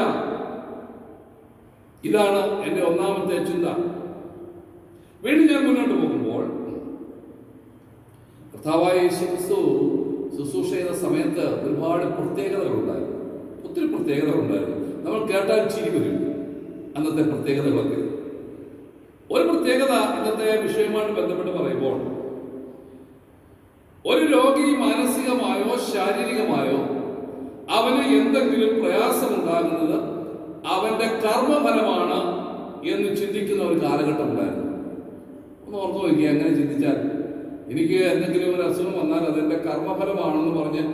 ഇതാണ് എൻ്റെ ഒന്നാമത്തെ ചിന്ത. വീണ്ടും ഞാൻ മുന്നോട്ട് പോകുമ്പോൾ, കർത്താവായ യേശു ക്രിസ്തു ശുശ്രൂഷ ചെയ്ത സമയത്ത് ഒരുപാട് പ്രത്യേകതകളുണ്ടായിരുന്നു, ഒത്തിരി പ്രത്യേകതകളുണ്ടായിരുന്നു. നമ്മൾ കേട്ടാൽ ചിരി വരും അന്നത്തെ പ്രത്യേകതകളൊക്കെ. ഒരു പ്രത്യേകത ഇന്നത്തെ വിഷയവുമായി ബന്ധപ്പെട്ട് പറയുമ്പോൾ, ഒരു രോഗി മാനസികമായോ ശാരീരികമായോ അവന് എന്തെങ്കിലും പ്രയാസമുണ്ടാകുന്നത് അവന്റെ കർമ്മഫലമാണ് എന്ന് ചിന്തിക്കുന്ന ഒരു കാലഘട്ടം ഉണ്ടായിരുന്നു. ഒന്ന് ഓർത്തു നോക്കിയാൽ, അങ്ങനെ ചിന്തിച്ചാൽ എനിക്ക് എന്തെങ്കിലും ഒരു അസുഖം വന്നാൽ അതെന്റെ കർമ്മഫലമാണെന്ന് പറഞ്ഞ്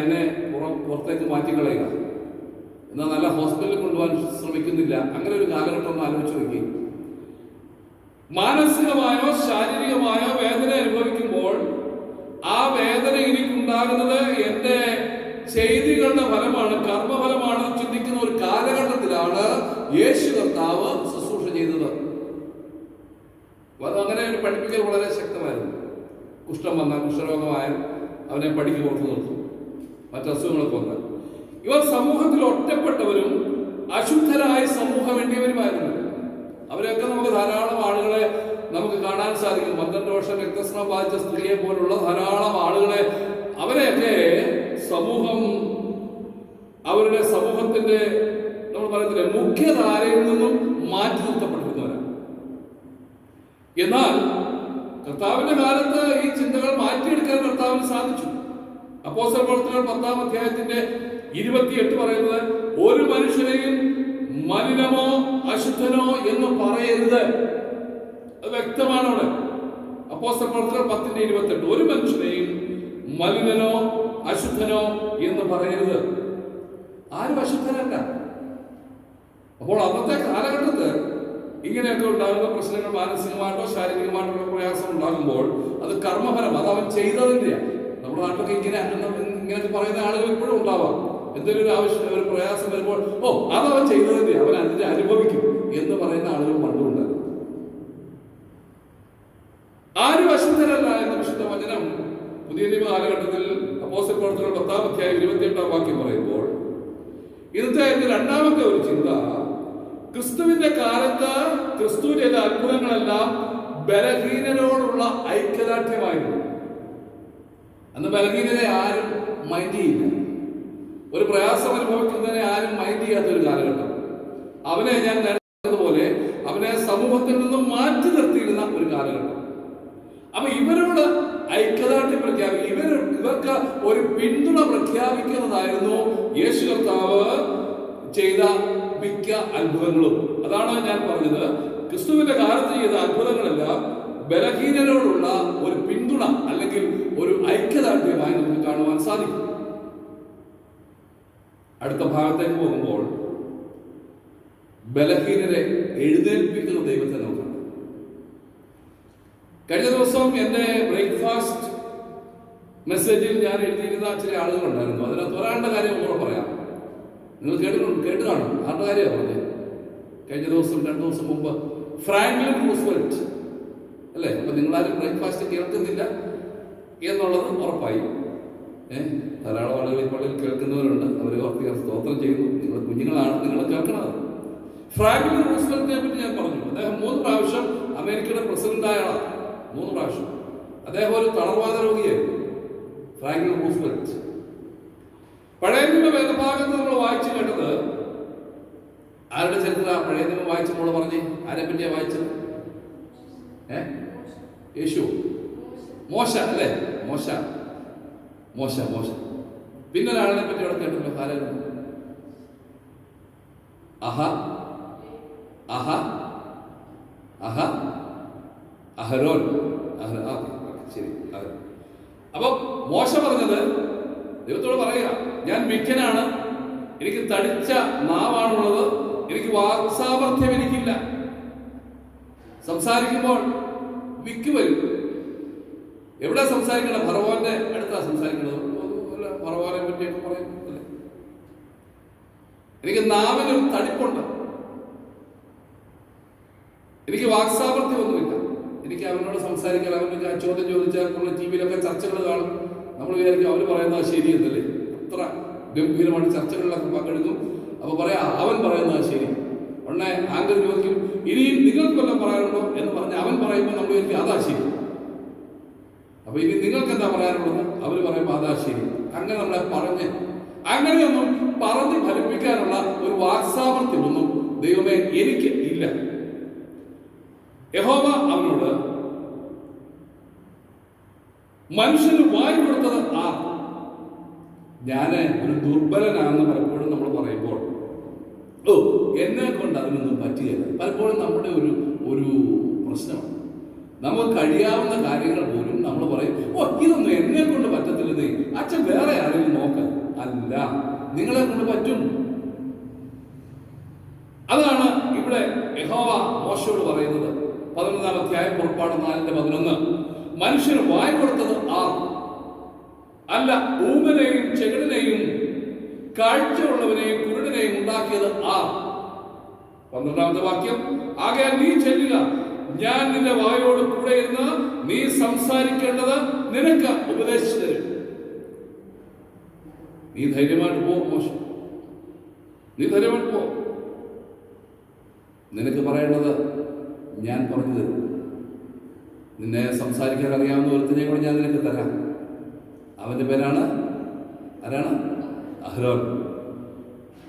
എന്നെ പുറത്തേക്ക് മാറ്റിക്കളയുക, എന്നാൽ നല്ല ഹോസ്പിറ്റലിൽ കൊണ്ടുപോകാൻ ശ്രമിക്കുന്നില്ല. അങ്ങനെ ഒരു കാലഘട്ടം ഒന്ന് ആലോചിച്ച് നോക്കി. മാനസികമായോ ശാരീരികമായോ വേദന അനുഭവിക്കുമ്പോൾ ആ വേദന എനിക്കുണ്ടാകുന്നത് എൻ്റെ ചെയ്തികളുടെ ഫലമാണ്, കർമ്മഫലമാണ് ചിന്തിക്കുന്ന ഒരു കാലഘട്ടത്തിലാണ് യേശു കർത്താവ് ശുശ്രൂഷ ചെയ്തത്. അങ്ങനെ ഒരു പഠിപ്പിക്കൽ വളരെ ശക്തമായിരുന്നു. കുഷ്ഠം വന്നാൽ, കുഷ്ഠരോഗമായാൽ അവനെ പടിക്ക് പുറത്തു നിർത്തും, മറ്റസുഖങ്ങളൊക്കെ വന്നാൽ. ഇവർ സമൂഹത്തിൽ ഒറ്റപ്പെട്ടവരും അശുദ്ധരായ സമൂഹം വേണ്ടിയവരുമായിരുന്നു. അവരെയൊക്കെ നമുക്ക് ധാരാളം ആളുകളെ നമുക്ക് കാണാൻ സാധിക്കും. 12 വർഷം രക്തസ്രാവം ബാധിച്ച സ്ത്രീയെ പോലുള്ള ധാരാളം ആളുകളെ, അവരെയൊക്കെ സമൂഹം അവരുടെ സമൂഹത്തിന്റെ നമ്മൾ പറയത്തില്ലേ മുഖ്യധാരയിൽ നിന്നും മാറ്റി നിർത്തപ്പെട്ടിരുന്നവരാണ്. എന്നാൽ കർത്താവിന്റെ കാലത്ത് ഈ ചിന്തകൾ മാറ്റിയെടുക്കാൻ കർത്താവിന് സാധിച്ചു. അപ്പോസ്തല പ്രവർത്തനങ്ങൾ 10-ാം അധ്യായത്തിന്റെ 28 പറയുന്നത്, ഒരു മനുഷ്യനെയും മലിനമോ അശുദ്ധനോ എന്ന് പറയരുത്. അത് വ്യക്തമാണ് അവിടെ. അപ്പോസ്തല പ്രവർത്തനങ്ങൾ 10:28, ഒരു മനുഷ്യനെയും മലിനനോ അശുദ്ധനോ എന്ന് പറയരുത്. ആരും അശുദ്ധനല്ല. അപ്പോൾ അന്നത്തെ കാലഘട്ടത്തിൽ ഇങ്ങനെയൊക്കെ ഉണ്ടാകുന്ന പ്രശ്നങ്ങൾ, മാനസികമായിട്ടോ ശാരീരികമായിട്ടോ പ്രയാസം ഉണ്ടാകുമ്പോൾ അത് കർമ്മഫലം, അത് അവൻ ചെയ്തതിൻ്റെയാണ്. നമ്മുടെ നാട്ടിലൊക്കെ ഇങ്ങനെയൊക്കെ പറയുന്ന ആളുകൾ ഇപ്പോഴും ഉണ്ടാവാം. എന്തെങ്കിലും ഒരു ആവശ്യം, ഒരു പ്രയാസം വരുമ്പോൾ, അതവൻ ചെയ്തതിന്റെ, അവൻ അതിന്റെ അനുഭവിക്കും എന്ന് പറയുന്ന ആളുകൾ പണ്ടുണ്ടായിരുന്നു. ആരും അശുദ്ധരല്ല എന്ന വിശുദ്ധ വചനം പുതിയ നിയമ കാലഘട്ടത്തിൽ അപ്പോസ്തല പ്രവർത്തനങ്ങൾ 10-ാം അധ്യായം 28-ാം വാക്യം പറയുമ്പോൾ, ഇന്നത്തെ രണ്ടാമത്തെ ഒരു ചിന്ത, ക്രിസ്തുവിന്റെ കാലത്ത് ക്രിസ്തു ചെയ്ത അത്ഭുതങ്ങളെല്ലാം ബലഹീനരോടുള്ള ഐക്യദാർഢ്യമായിരുന്നു. അന്ന് ബലഹീനരെ ആരും മൈൻഡ് ചെയ്യില്ല. ഒരു പ്രയാസം അനുഭവിക്കുന്നതിനെ ആരും മൈൻഡ് ചെയ്യാത്തൊരു കാലഘട്ടം. അവനെ ഞാൻ നേരത്തതുപോലെ അവനെ സമൂഹത്തിൽ നിന്നും മാറ്റി നിർത്തിയിരുന്ന ഒരു കാലഘട്ടം. അപ്പൊ ഇവരോട് ഐക്യദാർഢ്യം പ്രഖ്യാപിക്കുക, ഇവർക്ക് ഒരു പിന്തുണ പ്രഖ്യാപിക്കുന്നതായിരുന്നു യേശു കർത്താവ് ചെയ്ത മിക്ക അത്ഭുതങ്ങളും. അതാണ് ഞാൻ പറഞ്ഞത്, ക്രിസ്തുവിന്റെ കാലത്ത് ചെയ്ത അത്ഭുതങ്ങളെല്ലാം ബലഹീനരോടുള്ള ഒരു പിന്തുണ അല്ലെങ്കിൽ ഒരു ഐക്യദാർഢ്യമായി നമുക്ക് കാണുവാൻ സാധിക്കും. അടുത്ത ഭാഗത്തേക്ക് പോകുമ്പോൾ, ബലഹീനരെ എഴുന്നേൽപ്പിക്കുന്ന ദൈവത്തെ നോക്കണം. കഴിഞ്ഞ ദിവസം എൻ്റെ ബ്രേക്ക്ഫാസ്റ്റ് മെസ്സേജിൽ ഞാൻ എഴുതിയിരുന്ന ചില ആളുകളുണ്ടായിരുന്നു. അതിനകത്ത് ഒരാളുടെ കാര്യം ഒന്നുകൂടെ പറയാം. നിങ്ങൾ കേട്ട് കാണും. ആരുടെ കാര്യമാണ് പറഞ്ഞത്? കഴിഞ്ഞ ദിവസം 2 ദിവസം മുമ്പ് ഫ്രാങ്ക്ലിൻ റൂസ്വെൽറ്റ് അല്ലേ? അപ്പൊ നിങ്ങളാരും ബ്രേക്ക്ഫാസ്റ്റ് കേൾക്കുന്നില്ല എന്നുള്ളത് ഉറപ്പായി. ധാരാളം ആളുകൾ ഈ പള്ളിയിൽ കേൾക്കുന്നവരുണ്ട്. അവർ ഓർത്ത് സ്തോത്രം ചെയ്യുന്നു. നിങ്ങൾ കുഞ്ഞുങ്ങളാണ്, നിങ്ങൾ കേൾക്കണത്. ഫ്രാങ്ക്ലിൻ റൂസ്വെൽറ്റിനെ പറ്റി ഞാൻ പറഞ്ഞു. അദ്ദേഹം 3 പ്രാവശ്യം അമേരിക്കയുടെ പ്രസിഡന്റായ ആളാണ്. 3 പ്രാവശ്യം. അദ്ദേഹം ഒരു തളർവാദ രോഗിയായിരുന്നു, ഫ്രാങ്ക്ലിൻ റൂസ്വെൽറ്റ്. പഴയ നിയമ വേദഭാഗത്ത് നമ്മൾ വായിച്ചു കേട്ടത് ആരുടെ ചരിത്ര? പഴയ നിയമം വായിച്ച മോള് പറഞ്ഞേ, ആരെ പറ്റിയാ വായിച്ചത്? യേശു, മോശ അല്ലേ? മോശ. പിന്നെ ഒരാളിനെ പറ്റി അവിടെ കേട്ടല്ലോ, ആരായിരുന്നു? അഹരോൻ. ശരി. അപ്പൊ മോശ പറഞ്ഞത് ദൈവത്തോട് പറയുക, ഞാൻ മിക്കനാണ്, എനിക്ക് തടിച്ച നാവാണുള്ളത്, എനിക്ക് വാക്സാമർഥ്യം എനിക്കില്ല. സംസാരിക്കുമ്പോൾ വിക്ക് വരും. എവിടെ സംസാരിക്കണം? ഫറവോന്റെ അടുത്താണ് സംസാരിക്കുന്നത്. ഫറവോനെ പറ്റിയൊക്കെ പറയുന്നില്ലേ? എനിക്ക് നാവിനൊരു തടിപ്പുണ്ട്, എനിക്ക് വാക്സാമർഥ്യമൊന്നുമില്ല. എനിക്ക് അവനോട് സംസാരിക്കാൻ, അവനൊക്കെ ആ ചോദ്യം ചോദിച്ചാൽ നമ്മൾ ടി വിയിലൊക്കെ ചർച്ചകൾ കാണും. നമ്മൾ വിചാരിക്കും അവർ പറയുന്നത് ശരിയെന്നല്ലേ. അത്ര ഗംഭീരമായിട്ട് ചർച്ചകളിലൊക്കെ പങ്കെടുക്കും. അപ്പൊ പറയാ അവൻ പറയുന്നത് ശരി. ഉടനെ ആങ്കർ ചോദിക്കും ഇനിയും നിങ്ങൾക്കൊല്ലം പറയാനുണ്ടോ എന്ന് പറഞ്ഞ് അവൻ പറയുമ്പോൾ നമ്മൾ വിചാരിക്കും അതാ ശരി. അപ്പൊ ഇനി നിങ്ങൾക്ക് എന്താ പറയാനുള്ളത്? അവർ പറയുമ്പോൾ അതാ ശരി. അങ്ങനെ നമ്മളെ അങ്ങനെയൊന്നും പറഞ്ഞ് ഫലിപ്പിക്കാനുള്ള ഒരു വാക്സാമർത്ഥ്യമൊന്നും ദൈവമേ എനിക്ക് ഇല്ല. യഹോവ അവനോട് മനുഷ്യന് വായു കൊടുത്തത് ഞാൻ ഒരു ദുർബലനാണെന്ന് പലപ്പോഴും നമ്മൾ പറയുമ്പോൾ എന്നെ കൊണ്ട് അതിനൊന്നും പറ്റുകയില്ല. പലപ്പോഴും നമ്മുടെ ഒരു പ്രശ്നമാണ്. നമുക്ക് കഴിയാവുന്ന കാര്യങ്ങൾ പോലും നമ്മൾ പറയും ഇതൊന്നും എന്നെ കൊണ്ട് പറ്റത്തില്ലെന്നേ, അച്ഛൻ വേറെ ആരെങ്കിലും നോക്ക്. അല്ല, നിങ്ങളെ കൊണ്ട് പറ്റും. അതാണ് ഇവിടെ യഹോവ മോശയോട് പറയുന്നത്. 11-ാം അധ്യായം പുറപ്പാട് 4:11. മനുഷ്യന് വായു കൊടുത്തത് അല്ല, ഊമനെയും ചെകിടനെയും കാഴ്ചയുള്ളവനെയും കുരുടനെയും ഉണ്ടാക്കിയത് 12-ാമത്തെ വാക്യം. ആകയാൽ നീ ചെല്ലുക, ഞാൻ നിന്റെ വായോട് കൂടെ ഇരുന്ന് നീ സംസാരിക്കേണ്ടത് നിനക്ക് ഉപദേശിച്ചു തരും. നീ ധൈര്യമായിട്ട് പോ മോശം, നീ ധൈര്യമായിട്ട് പോ. നിനക്ക് പറയേണ്ടത് ഞാൻ പറഞ്ഞു തരും. നിന്നെ സംസാരിക്കാൻ അറിയാവുന്ന ഒരുത്തിനെ കൂടെ ഞാൻ നിനക്ക് തരാം. അവന്റെ പേരാണ് ആരാണ്? അഹ്റോൻ.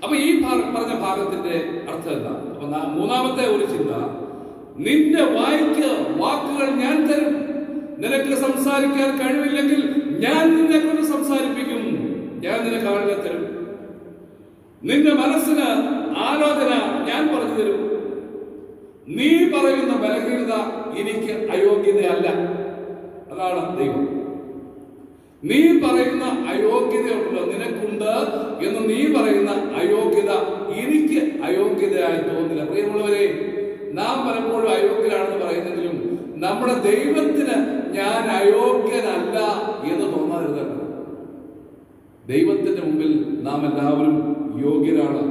അപ്പൊ ഈ പറഞ്ഞ ഭാഗത്തിന്റെ അർത്ഥം എന്താ? അപ്പൊ മൂന്നാമത്തെ ഒരു ചിന്ത, നിന്റെ വായ്ക്ക് വാക്കുകൾ ഞാൻ തരും. നിനക്ക് സംസാരിക്കാൻ കഴിവില്ലെങ്കിൽ ഞാൻ നിന്നെ കൊണ്ട് സംസാരിപ്പിക്കും. ഞാൻ നിനക്ക് ആളുകളെ തരും. നിന്റെ മനസ്സിന് ആലോചന ഞാൻ പറഞ്ഞു തരും. നീ പറയുന്ന ബലഹീനത എനിക്ക് അയോഗ്യതയല്ല. അതാണ് ദൈവം. നീ പറയുന്ന അയോഗ്യതയുണ്ടല്ലോ നിനക്കുണ്ട് എന്ന് നീ പറയുന്ന അയോഗ്യത എനിക്ക് അയോഗ്യതയായി തോന്നില്ല. പ്രിയമുള്ളവരെ, നാം പലപ്പോഴും അയോഗ്യരാണെന്ന് പറയുന്നെങ്കിലും നമ്മുടെ ദൈവത്തിന് ഞാൻ അയോഗ്യനല്ല എന്ന് തോന്നാതിരുന്നല്ലോ. ദൈവത്തിന്റെ മുമ്പിൽ നാം എല്ലാവരും യോഗ്യരാണ്.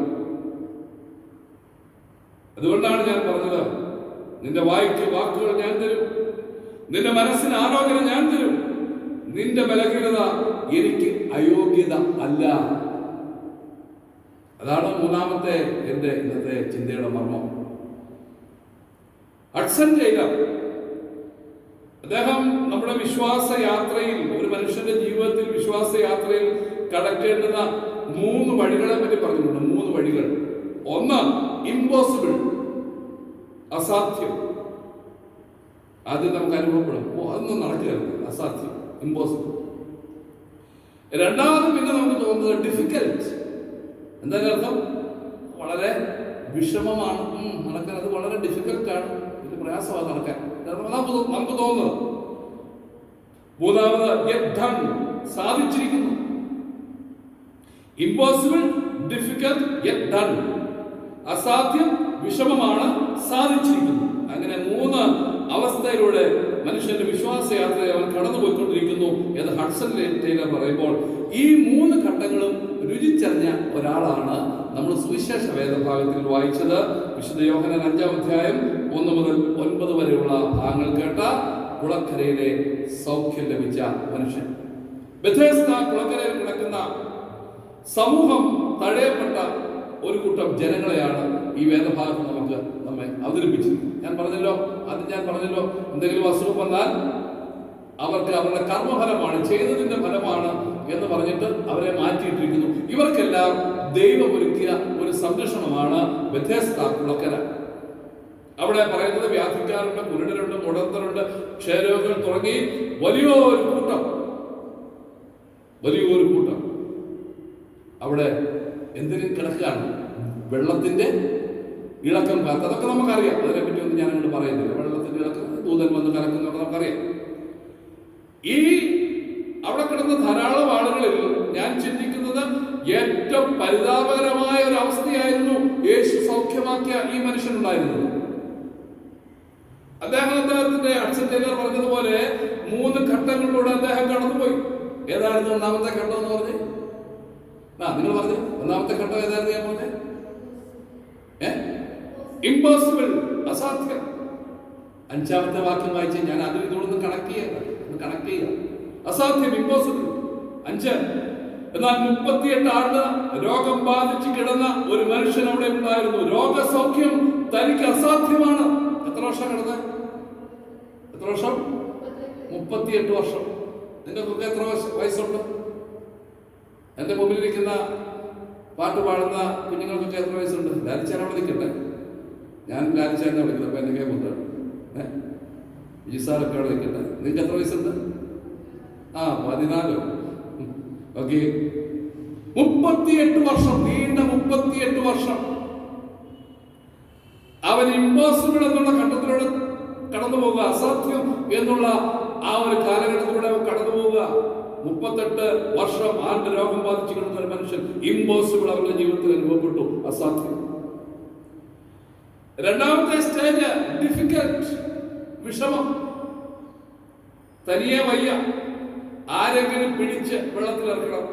അതുകൊണ്ടാണ് ഞാൻ പറഞ്ഞത്, നിന്റെ വായ്ക്ക് വാക്കുകൾ ഞാൻ തരും, നിന്റെ മനസ്സിന് ആലോചന ഞാൻ തരും. നിന്റെ ബലഹീനത എനിക്ക് അയോഗ്യത അല്ല. അതാണ് മൂന്നാമത്തെ എന്റെ ഇന്നത്തെ ചിന്തയുടെ മർമ്മം. ഹഡ്സൺ ടൈലർ, അദ്ദേഹം നമ്മുടെ വിശ്വാസ യാത്രയിൽ, ഒരു മനുഷ്യന്റെ ജീവിതത്തിൽ വിശ്വാസ യാത്രയിൽ കടക്കേണ്ടുന്ന 3 വഴികളെ പറ്റി പറഞ്ഞിട്ടുണ്ട്. 3 വഴികൾ. ഒന്ന്, ഇമ്പോസിബിൾ, അസാധ്യം. ആദ്യം നമുക്ക് അനുഭവപ്പെടും, അതൊന്നും നടക്കുകയാണ്, അസാധ്യം, ഇമ്പോസിബിൾ. രണ്ടാമത് പിന്നെ നമുക്ക് തോന്നുന്നത് ഡിഫിക്കൽട്ട്. എന്താ അർത്ഥം? വളരെ വിഷമമാണ് നടക്കാൻ, അത് വളരെ ഡിഫിക്കൽട്ടാണ്, ഇത് പ്രയാസമാണ് നടക്കാൻ, നമുക്ക് തോന്നുന്നത്. മൂന്നാമത് ഗെറ്റ് ഡൺ, സാധിച്ചിരിക്കുന്നു. Impossible, difficult, get done. അസാധ്യം, വിഷമമാണ്, സാധിച്ചിരിക്കുന്നു. അങ്ങനെ 3 അവസ്ഥയിലൂടെ മനുഷ്യന്റെ വിശ്വാസയാത്രയെ അവൻ കടന്നുപോയിക്കൊണ്ടിരിക്കുന്നു എന്ന് ഹഡ്സൺ ടൈലർ പറയുമ്പോൾ, ഈ 3 ഘട്ടങ്ങളും രുചിച്ചറിഞ്ഞ ഒരാളാണ് നമ്മൾ സുവിശേഷ വേദഭാഗത്തിൽ വായിച്ചത്. വിശുദ്ധ യോഹന്നാൻ 5-ാം അധ്യായം 1 മുതൽ 9 വരെയുള്ള ഭാഗങ്ങൾ കേട്ട കുളക്കരയിലെ സൗഖ്യം ലഭിച്ച മനുഷ്യൻ. ബെഥേസ്ദ കുളക്കരയിൽ കിടക്കുന്ന സമൂഹം തഴയപ്പെട്ട ഒരു കൂട്ടം ജനങ്ങളെയാണ് ഈ വേദഭാഗത്ത് നമ്മെ അവതരിപ്പിച്ചത്. ഞാൻ പറഞ്ഞല്ലോ എന്തെങ്കിലും അസുഖം വന്നാൽ അവർക്ക് അവരുടെ കർമ്മഫലമാണ്, ചെയ്തതിന്റെ ഫലമാണ് എന്ന് പറഞ്ഞിട്ട് അവരെ മാറ്റിയിട്ടിരിക്കുന്നു. ഇവർക്കെല്ലാം ദൈവം ഒരുക്കിയ ഒരു സംരക്ഷണമാണ് ബെഥേസ്ദ കുളക്കര. അവിടെ പറയുന്നത് വ്യാധിക്കാരുണ്ട്, കുരുടരുണ്ട്, മുടന്തരുണ്ട്, ക്ഷയരോഗികൾ തുടങ്ങി വലിയൊരു കൂട്ടം അവിടെ എന്തിനും കിടക്കുകയാണ്. വെള്ളത്തിന്റെ ഇളക്കം കാത്ത്, അതൊക്കെ നമുക്കറിയാം. അതിനെപ്പറ്റി ഒന്നും ഞാൻ അങ്ങോട്ട് പറയുന്നില്ല. വെള്ളത്തിന്റെ ഇളക്കം, ദൂതൻ വന്ന് കലക്കുന്നതൊക്കെ നമുക്കറിയാം. ഈ അവിടെ കിടന്ന ധാരാളം ആളുകളിൽ ഞാൻ ചിന്തിക്കുന്നത് ഏറ്റവും പരിതാപകരമായ അവസ്ഥയായിരുന്നു യേശു സൗഖ്യമാക്കിയ ഈ മനുഷ്യനുണ്ടായിരുന്നത്. അദ്ദേഹത്തിന്റെ അച്ഛൻ ടൈലർ പറഞ്ഞതുപോലെ 3 ഘട്ടങ്ങളിലൂടെ അദ്ദേഹം കടന്നുപോയി. ഏതായിരുന്നു ഒന്നാമത്തെ ഘട്ടം എന്ന് പറഞ്ഞ്? നിങ്ങൾ പറഞ്ഞു ഒന്നാമത്തെ ഘട്ടം ഏതായിരുന്നു? ഞാൻ പറഞ്ഞേ ഇമ്പോസിബിൾ, അസാധ്യം. 5ാമത്തെ വാക്യം വായിച്ച് ഞാൻ അതിൽ ഇതോടൊന്ന് കണക്ട് ചെയ്യാം. അസാധ്യം, ഇമ്പോസിബിൾ. 5. എന്നാൽ 38 ആണ്ട് രോഗം ബാധിച്ച് കിടന്ന ഒരു മനുഷ്യൻ അവിടെ ഉണ്ടായിരുന്നു. രോഗസൗഖ്യം തനിക്ക് അസാധ്യമാണ്. എത്ര വർഷം കിടന്ന്? എത്ര വർഷം? 38 വർഷം. നിങ്ങൾക്കൊക്കെ എത്ര വയസ്സുണ്ട്? എന്റെ മുമ്പിലിരിക്കുന്ന പാട്ട് പാടുന്ന കുഞ്ഞുങ്ങൾക്കൊക്കെ എത്ര വയസ്സുണ്ട്? ലാലിച്ചാൻ അവിടെ നിൽക്കട്ടെ. ഞാൻ ലാലിച്ചാനെ വിളിക്കുന്നത്. അപ്പൊ എന്റെ മുണ്ട് ഈസാറൊക്കെ അവിടെ നിൽക്കട്ടെ. നിങ്ങൾക്ക് എത്ര വയസ്സുണ്ട്? 14. ഓക്കെ. 38 വർഷം, നീണ്ട 38 വർഷം അവൻ ഇമ്പോസിബിൾ എന്നുള്ള ഘട്ടത്തിലൂടെ കടന്നു പോവുക, അസാധ്യം എന്നുള്ള ആ ഒരു കാലഘട്ടത്തിലൂടെ അവൻ കടന്നു പോവുക. 38 വർഷം ആണ്ട് രോഗം ബാധിച്ചു കിടന്ന ഒരു മനുഷ്യൻ. ഇമ്പോസിബിൾ അവരുടെ ജീവിതത്തിൽ അനുഭവപ്പെട്ടു, അസാധ്യം. 2ാമത്തെ സ്റ്റേജ് ഡിഫിക്കൽട്ട്, വിഷമം. തനിയെ വയ്യ, ആരെങ്കിലും പിടിച്ച് വെള്ളത്തിലിറക്കണം.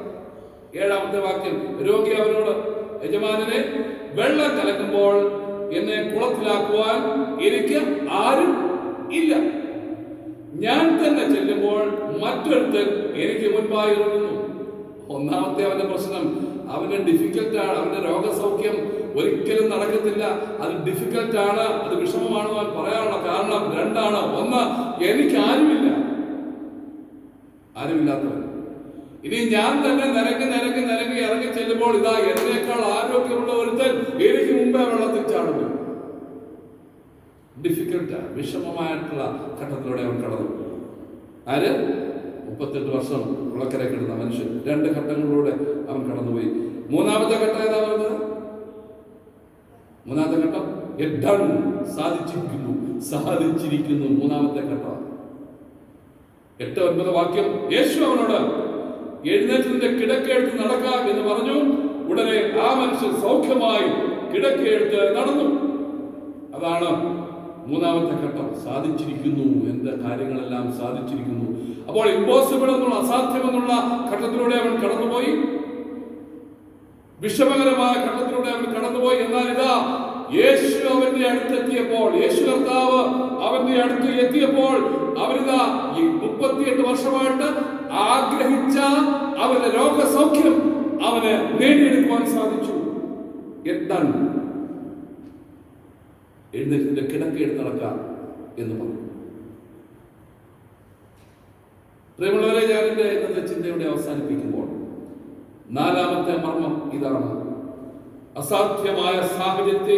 7ാമത്തെ വാക്യം, രോഗി അവനോട്, യജമാനനെ, വെള്ളം കലക്കുമ്പോൾ എന്നെ കുളത്തിലാക്കുവാൻ എനിക്ക് ആരും ഇല്ല. ഞാൻ തന്നെ ചെല്ലുമ്പോൾ മറ്റൊരുത്തൻ എനിക്ക് മുൻപായി ഇറങ്ങുന്നു. 1ാമത്തെ അവന്റെ പ്രശ്നം, അവന്റെ ഡിഫിക്കൽട്ടാണ്. അവന്റെ രോഗസൗഖ്യം ഒരിക്കലും നടക്കത്തില്ല. അത് ഡിഫിക്കൽട്ടാണ്, അത് വിഷമമാണെന്ന് അവൻ പറയാനുള്ള കാരണം 2ആണ്. 1, എനിക്ക് ആരുമില്ലാത്തവൻ. ഇനി ഞാൻ തന്നെ നിരങ്ങി ഇറങ്ങി ചെല്ലുമ്പോൾ ഇതാ എന്നേക്കാൾ ആരോഗ്യമുള്ള ഒരുത്തൻ എനിക്ക് മുമ്പേ വെള്ളത്തിൽ ചാടുന്നു. ഡിഫിക്കൽട്ട്, വിഷമമായിട്ടുള്ള ഘട്ടത്തിലൂടെ അവൻ കടന്നു. 38 വർഷം കുളക്കര കിടന്ന മനുഷ്യൻ 2 ഘട്ടങ്ങളിലൂടെ അവൻ കടന്നുപോയി. 3ാമത്തെ ഘട്ടം ഏതാ പറഞ്ഞത്? 3ാമത്തെ ഘട്ടം സാധിച്ചിരിക്കുന്നു. 3ാമത്തെ ഘട്ടം. 8-9 വാക്യം, യേശു അവനോട്, എഴുന്നേറ്റ് നിന്റെ കിടക്കയെടുത്ത് നടക്കാം എന്ന് പറഞ്ഞു. ഉടനെ ആ മനുഷ്യൻ സൗഖ്യമായി കിടക്കയെടുത്ത് നടന്നു. അതാണ് 3ാമത്തെ ഘട്ടം. സാധിച്ചിരിക്കുന്നു, എന്റെ കാര്യങ്ങളെല്ലാം സാധിച്ചിരിക്കുന്നു. അപ്പോൾ ഇമ്പോസിബിൾ എന്നുള്ള, അസാധ്യം എന്നുള്ള ഘട്ടത്തിലൂടെ അവൻ കടന്നുപോയി. വിഷമകരമായ ഘട്ടത്തിലൂടെ അവൻ കടന്നുപോയി. എന്നാൽ ഇതാ യേശു അവന്റെ അടുത്തെത്തിയപ്പോൾ, യേശു കർത്താവ് അവന്റെ അടുത്ത് എത്തിയപ്പോൾ അവരിതാ ഈ 38 വർഷമായിട്ട് ആഗ്രഹിച്ച അവന്റെ രോഗസൗഖ്യം അവന് നേടിയെടുക്കുവാൻ സാധിച്ചു. എന്താണ്? എഴുന്നേറ്റിന്റെ കിടക്കയെടുത്ത് നടക്കാം എന്ന് പറഞ്ഞു. പ്രിയമുള്ളവരെ, ഞാൻ എന്റെ ഇന്നത്തെ ചിന്തയുടെ അവസാനിപ്പിക്കുമ്പോൾ 4ാമത്തെ മർമ്മം ഇതാണ്. അസാധ്യമായ സാഹചര്യത്തെ,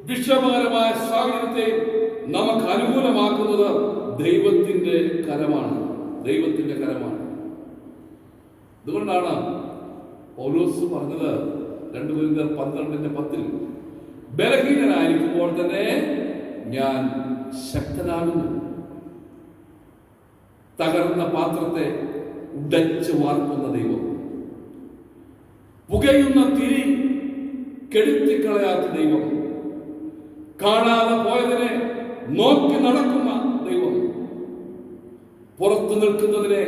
വിഷമകരമായ സാഹചര്യത്തെ നമുക്ക് അനുകൂലമാക്കുന്നത് ദൈവത്തിന്റെ കരമാണ്. അതുകൊണ്ടാണ് പൗലോസ് പറഞ്ഞത് 2 കൊരിന്ത്യർ 12:10, ബലഹീനനായിരിക്കുമ്പോൾ തന്നെ ഞാൻ ശക്തനാകുന്നു. തകർന്ന പാത്രത്തെ ഉടച്ചു വാർക്കുന്ന ദൈവം, പുകയുന്ന തിരി കെടുത്തിക്കളയാത്ത ദൈവം, കാണാതെ പോയതിനെ നോക്കി നടക്കുന്ന ദൈവം, പുറത്തു നിൽക്കുന്നതിനെ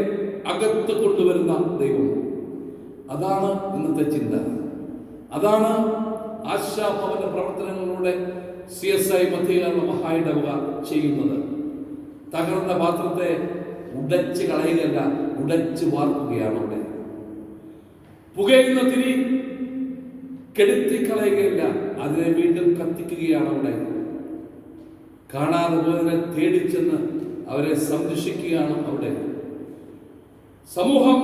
അകത്ത് കൊണ്ടുവരുന്ന ദൈവം. അതാണ് ഇന്നത്തെ ചിന്ത. അതാണ് ആശാഭവന്റെ പ്രവർത്തനങ്ങളിലൂടെ CSI മധ്യകേരള മഹായിടവക ചെയ്യുന്നത്. തകർന്ന പാത്രത്തെ ഉടച്ച് കളയുകയല്ല, ഉടച്ച് വാർക്കുകയാണ് അവിടെ. പുകയുന്ന തിരി കെടുത്തിക്കളയുകയല്ല, അതിനെ വീണ്ടും കത്തിക്കുകയാണ് അവിടെ. കാണാതെ പോയതിനെ തേടിച്ചെന്ന് അവരെ സംരക്ഷിക്കുകയാണ് അവിടെ. സമൂഹം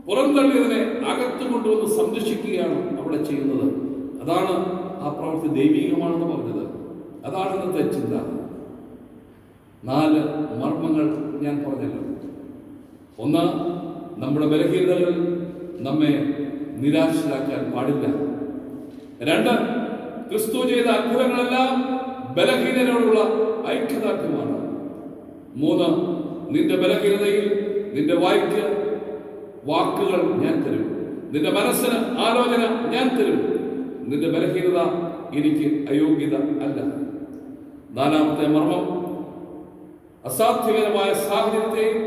പുറന്തള്ളിയതിനെ അകത്ത് കൊണ്ടുവന്ന് സംരക്ഷിക്കുകയാണ് അവിടെ ചെയ്യുന്നത്. അതാണ് ആ പ്രവൃത്തി ദൈവികമാണെന്ന് പറഞ്ഞത്. അതാണ് ഇന്നത്തെ ചിന്ത. 4 മർമ്മങ്ങൾ ഞാൻ പറഞ്ഞല്ലോ. 1, നമ്മുടെ ബലഹീനതകൾ നമ്മെ നിരാശരാക്കാൻ പാടില്ല. 2, ക്രിസ്തു ചെയ്ത അത്ഭുതങ്ങളെല്ലാം ബലഹീനരോടുള്ള ഐക്യദാർഢ്യമാണ്. 3, നിന്റെ ബലഹീനതയിൽ നിന്റെ വാക്കുകൾ ഞാൻ തരും. നിന്റെ മനസ്സിന് ആലോചന ഞാൻ തരും. നിന്റെ ബലഹീനത എനിക്ക് അയോഗ്യത അല്ല. നാലാമത്തെ മർമ്മം, അസാധ്യകരമായ സാഹചര്യത്തെയും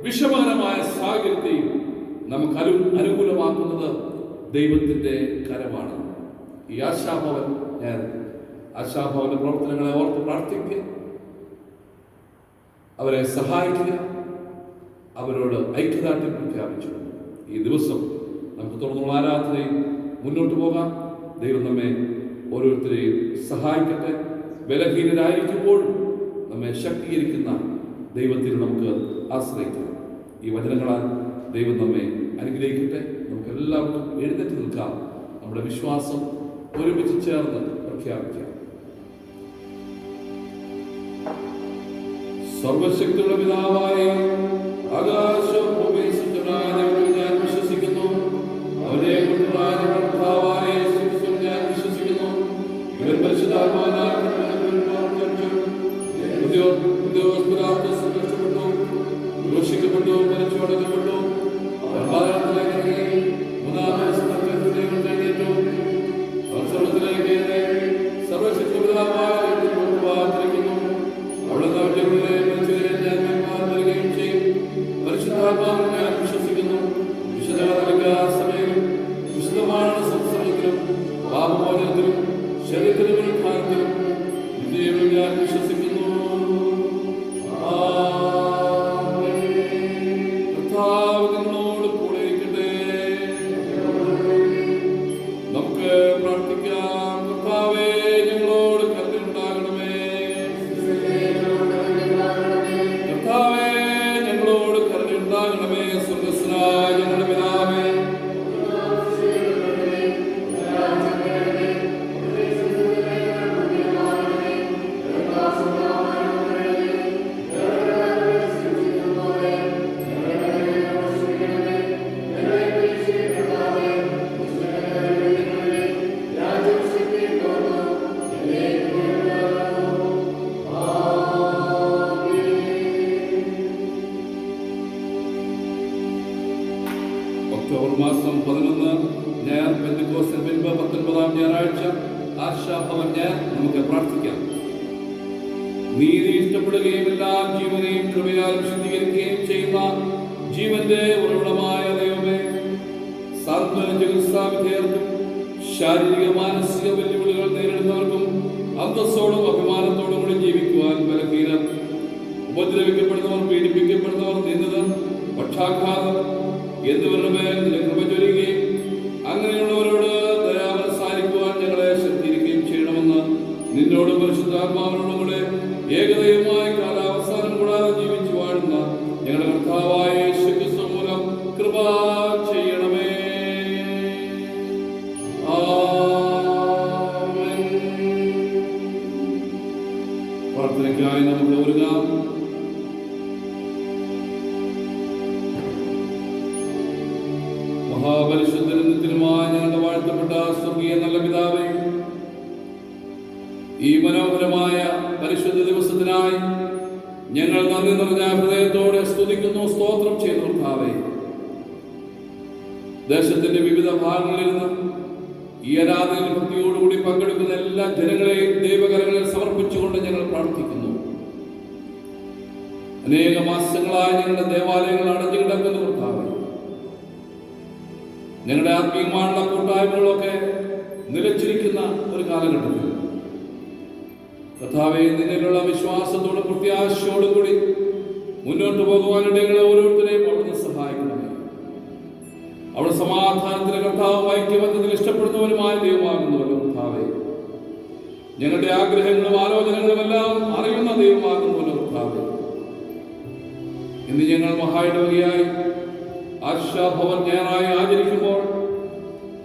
വിഷമകരമായ സാഹചര്യത്തെയും നമുക്ക് അനുകൂലമാക്കുന്നത് ദൈവത്തിന്റെ കരമാണ്. ഈ ആശാഭവൻ, ഞാൻ ആശാഭവന്റെ പ്രവർത്തനങ്ങളെ ഓർത്ത് പ്രാർത്ഥിക്കുക, അവരെ സഹായിക്കുക, അവരോട് ഐക്യദാർഢ്യം പ്രഖ്യാപിച്ചു. ഈ ദിവസം നമുക്ക് തുടർന്നുള്ള ആരാധനയിൽ മുന്നോട്ട് പോകാം. ദൈവം നമ്മെ ഓരോരുത്തരെയും സഹായിക്കട്ടെ. ബലഹീനരായിരിക്കുമ്പോൾ നമ്മെ ശക്തീകരിക്കുന്ന ദൈവത്തിൽ നമുക്ക് ആശ്രയിക്കാം. ഈ വചനങ്ങളാൽ ദൈവം നമ്മെ അനുഗ്രഹിക്കട്ടെ. നമുക്ക് എല്ലാവർക്കും എഴുന്നേറ്റ് നിൽക്കാം. നമ്മുടെ വിശ്വാസം ഒരുമിച്ച് ചേർന്ന് പ്രഖ്യാപിക്കാം. സർവശക്തിയുള്ള പിതാവായ ആകാശവും ഭൂമിയും സൃഷ്ടിച്ചവനായ ദൈവത്തിൽ ഞാൻ വിശ്വസിക്കുന്നു. അവനെ കൊണ്ടുള്ള കർത്താവായ യേശുക്രിസ്തുവിൽ ഞാൻ വിശ്വസിക്കുന്നു. ഇവൻ പരിശുദ്ധാത്മാവിനാൽ ഉദ്യോഗസ്ഥരായി സംരക്ഷിക്കപ്പെട്ടു, ക്രൂശിക്കപ്പെട്ടു, മരിച്ചടക്കപ്പെട്ടു, പാതാളത്തിലേക്ക് ഇറങ്ങി, മൂന്നാം ദിവസം എഴുന്നേറ്റു. അവർ സർവ്വത്തിലേക്ക് സർവശക്തിയുള്ള പിതാവായ ദൈവത്തിൽ കാത്തിരിക്കുന്നു. അവിടുന്ന് അവരുടെ ഞാൻ നൽകുകയും ചെയ്യും. പരിശുദ്ധാത്മാവിൽ ഞാൻ വിശ്വസിക്കുന്നു. വിശുദ്ധമേലും വിശുദ്ധമായ സംസർഗത്തിലും പാപമോചനത്തിലും ശരീരത്തിലും ഉത്ഥാനത്തിലും നിത്യജീവനിലും ഞാൻ വിശ്വസിക്കുന്നു. കർത്താവ് നിങ്ങളോട് കൂടെ ഇരിക്കട്ടെ. നമുക്ക് പ്രാർത്ഥിക്കാം. കർത്താവേ, ഞങ്ങളോട് കരുണയുണ്ടാകണമേ. കർത്താവേ, ഞങ്ങളോട് കരുണയുണ്ടാകണമേ. സ്വർഗ്ഗസ്ഥനായ ഞങ്ങളുടെ പിതാവേ, ഒക്ടോബർ മാസം 11 ഞായർ, പെന്തക്കോസ്തിന് മുൻപ് 19-ാം ഞായറാഴ്ച ആശാഭവൻ ഞാൻ നമുക്ക് പ്രാർത്ഥിക്കാം. നീതി ഇഷ്ടപ്പെടുകയും എല്ലാ ജീവനെയും കൃപയാൽ വിശുദ്ധീകരിക്കുകയും ചെയ്യുന്ന ജീവന്റെ ഉറവിടമായ ദൈവമേ, സാന്ത്വന ചികിത്സാ വിധേയർക്കും ശാരീരിക മാനസിക വെല്ലുവിളികൾ നേരിടുന്നവർക്കും അന്തസ്സോടും അഭിമാനത്തോടും കൂടി ജീവിക്കുവാൻ ബലഹീനർ, ഉപദ്രവിക്കപ്പെടുന്നവർ, പീഡിപ്പിക്കപ്പെടുന്നവർ, നിന്ദിതർ, പക്ഷാഘാതം എന്നിവരുടെ മേൽ നിന്റെ കൃപ ചൊരിയുകയും അങ്ങനെയുള്ളവരോട് ദയാവസാനിക്കുവാൻ ഞങ്ങളെ ശക്തീകരിക്കുകയും ചെയ്യണമെന്ന് നിന്നോട് പരിശുദ്ധാത്മാവിനോടും കൂടെ ഏകദൈവമായി കാലാവസാനം കൂടാതെ ജീവിച്ചു വാഴുന്ന ഞങ്ങളുടെ കർത്താവായ യേശുക്രിസ്തു മൂലം കൃപ ചെയ്യണമേ. ആമേൻ. പ്രാർത്ഥനയ്ക്കായി നമുക്ക് ഒരുങ്ങാം. മഹാപരിശുദ്ധനും നിത്യനുമായ ഞങ്ങളുടെ വാഴ്ത്തപ്പെട്ട സ്വർഗീയ നല്ല പിതാവേ, ഈ മനോഹരമായ പരിശുദ്ധ ദിവസത്തിനായി ഞങ്ങൾ നന്ദി നിറഞ്ഞ ഹൃദയത്തോടെ സ്തുതിക്കുന്നു, സ്തോത്രം ചെയ്യുന്നു. കർത്താവേ, ദേശത്തിന്റെ വിവിധ ഭാഗങ്ങളിൽ നിന്ന് ഈ ആരാധനയിൽ ഭക്തിയോടുകൂടി പങ്കെടുക്കുന്ന എല്ലാ ജനങ്ങളെയും ദൈവകരങ്ങളിൽ സമർപ്പിച്ചുകൊണ്ട് ഞങ്ങൾ പ്രാർത്ഥിക്കുന്നു. അനേക മാസങ്ങളായി ഞങ്ങളുടെ ദേവാലയങ്ങൾ അടഞ്ഞു കിടക്കുന്നു. കർത്താവേ, ഞങ്ങളുടെ ആത്മീയമായുള്ള കൂട്ടായ്മകളൊക്കെ നിലച്ചിരിക്കുന്ന ഒരു കാലഘട്ടത്തിൽ കർത്താവേ, നിന്നിലുള്ള വിശ്വാസത്തോടും പ്രത്യാശയോടും കൂടി മുന്നോട്ട് പോകുവാനിടെ ഞങ്ങളെ ഓരോരുത്തരെയും അവിടുന്ന് സഹായിക്കണമേ. അവിടെ സമാധാനത്തിന് കർത്താവ് ഐക്യമത്യത്തിൽ ഇഷ്ടപ്പെടുന്നവരുമായ ദൈവമാകുന്നുവല്ലോ. കർത്താവേ, ഞങ്ങളുടെ ആഗ്രഹങ്ങളും ആലോചനകളും എല്ലാം അറിയുന്ന ദൈവമാകുന്നുവല്ലോ. കർത്താവേ, ഇന്ന് ഞങ്ങൾ മഹായിടവകയായി ആശാഭവൻ ഞായറായി ആചരിക്കുമ്പോൾ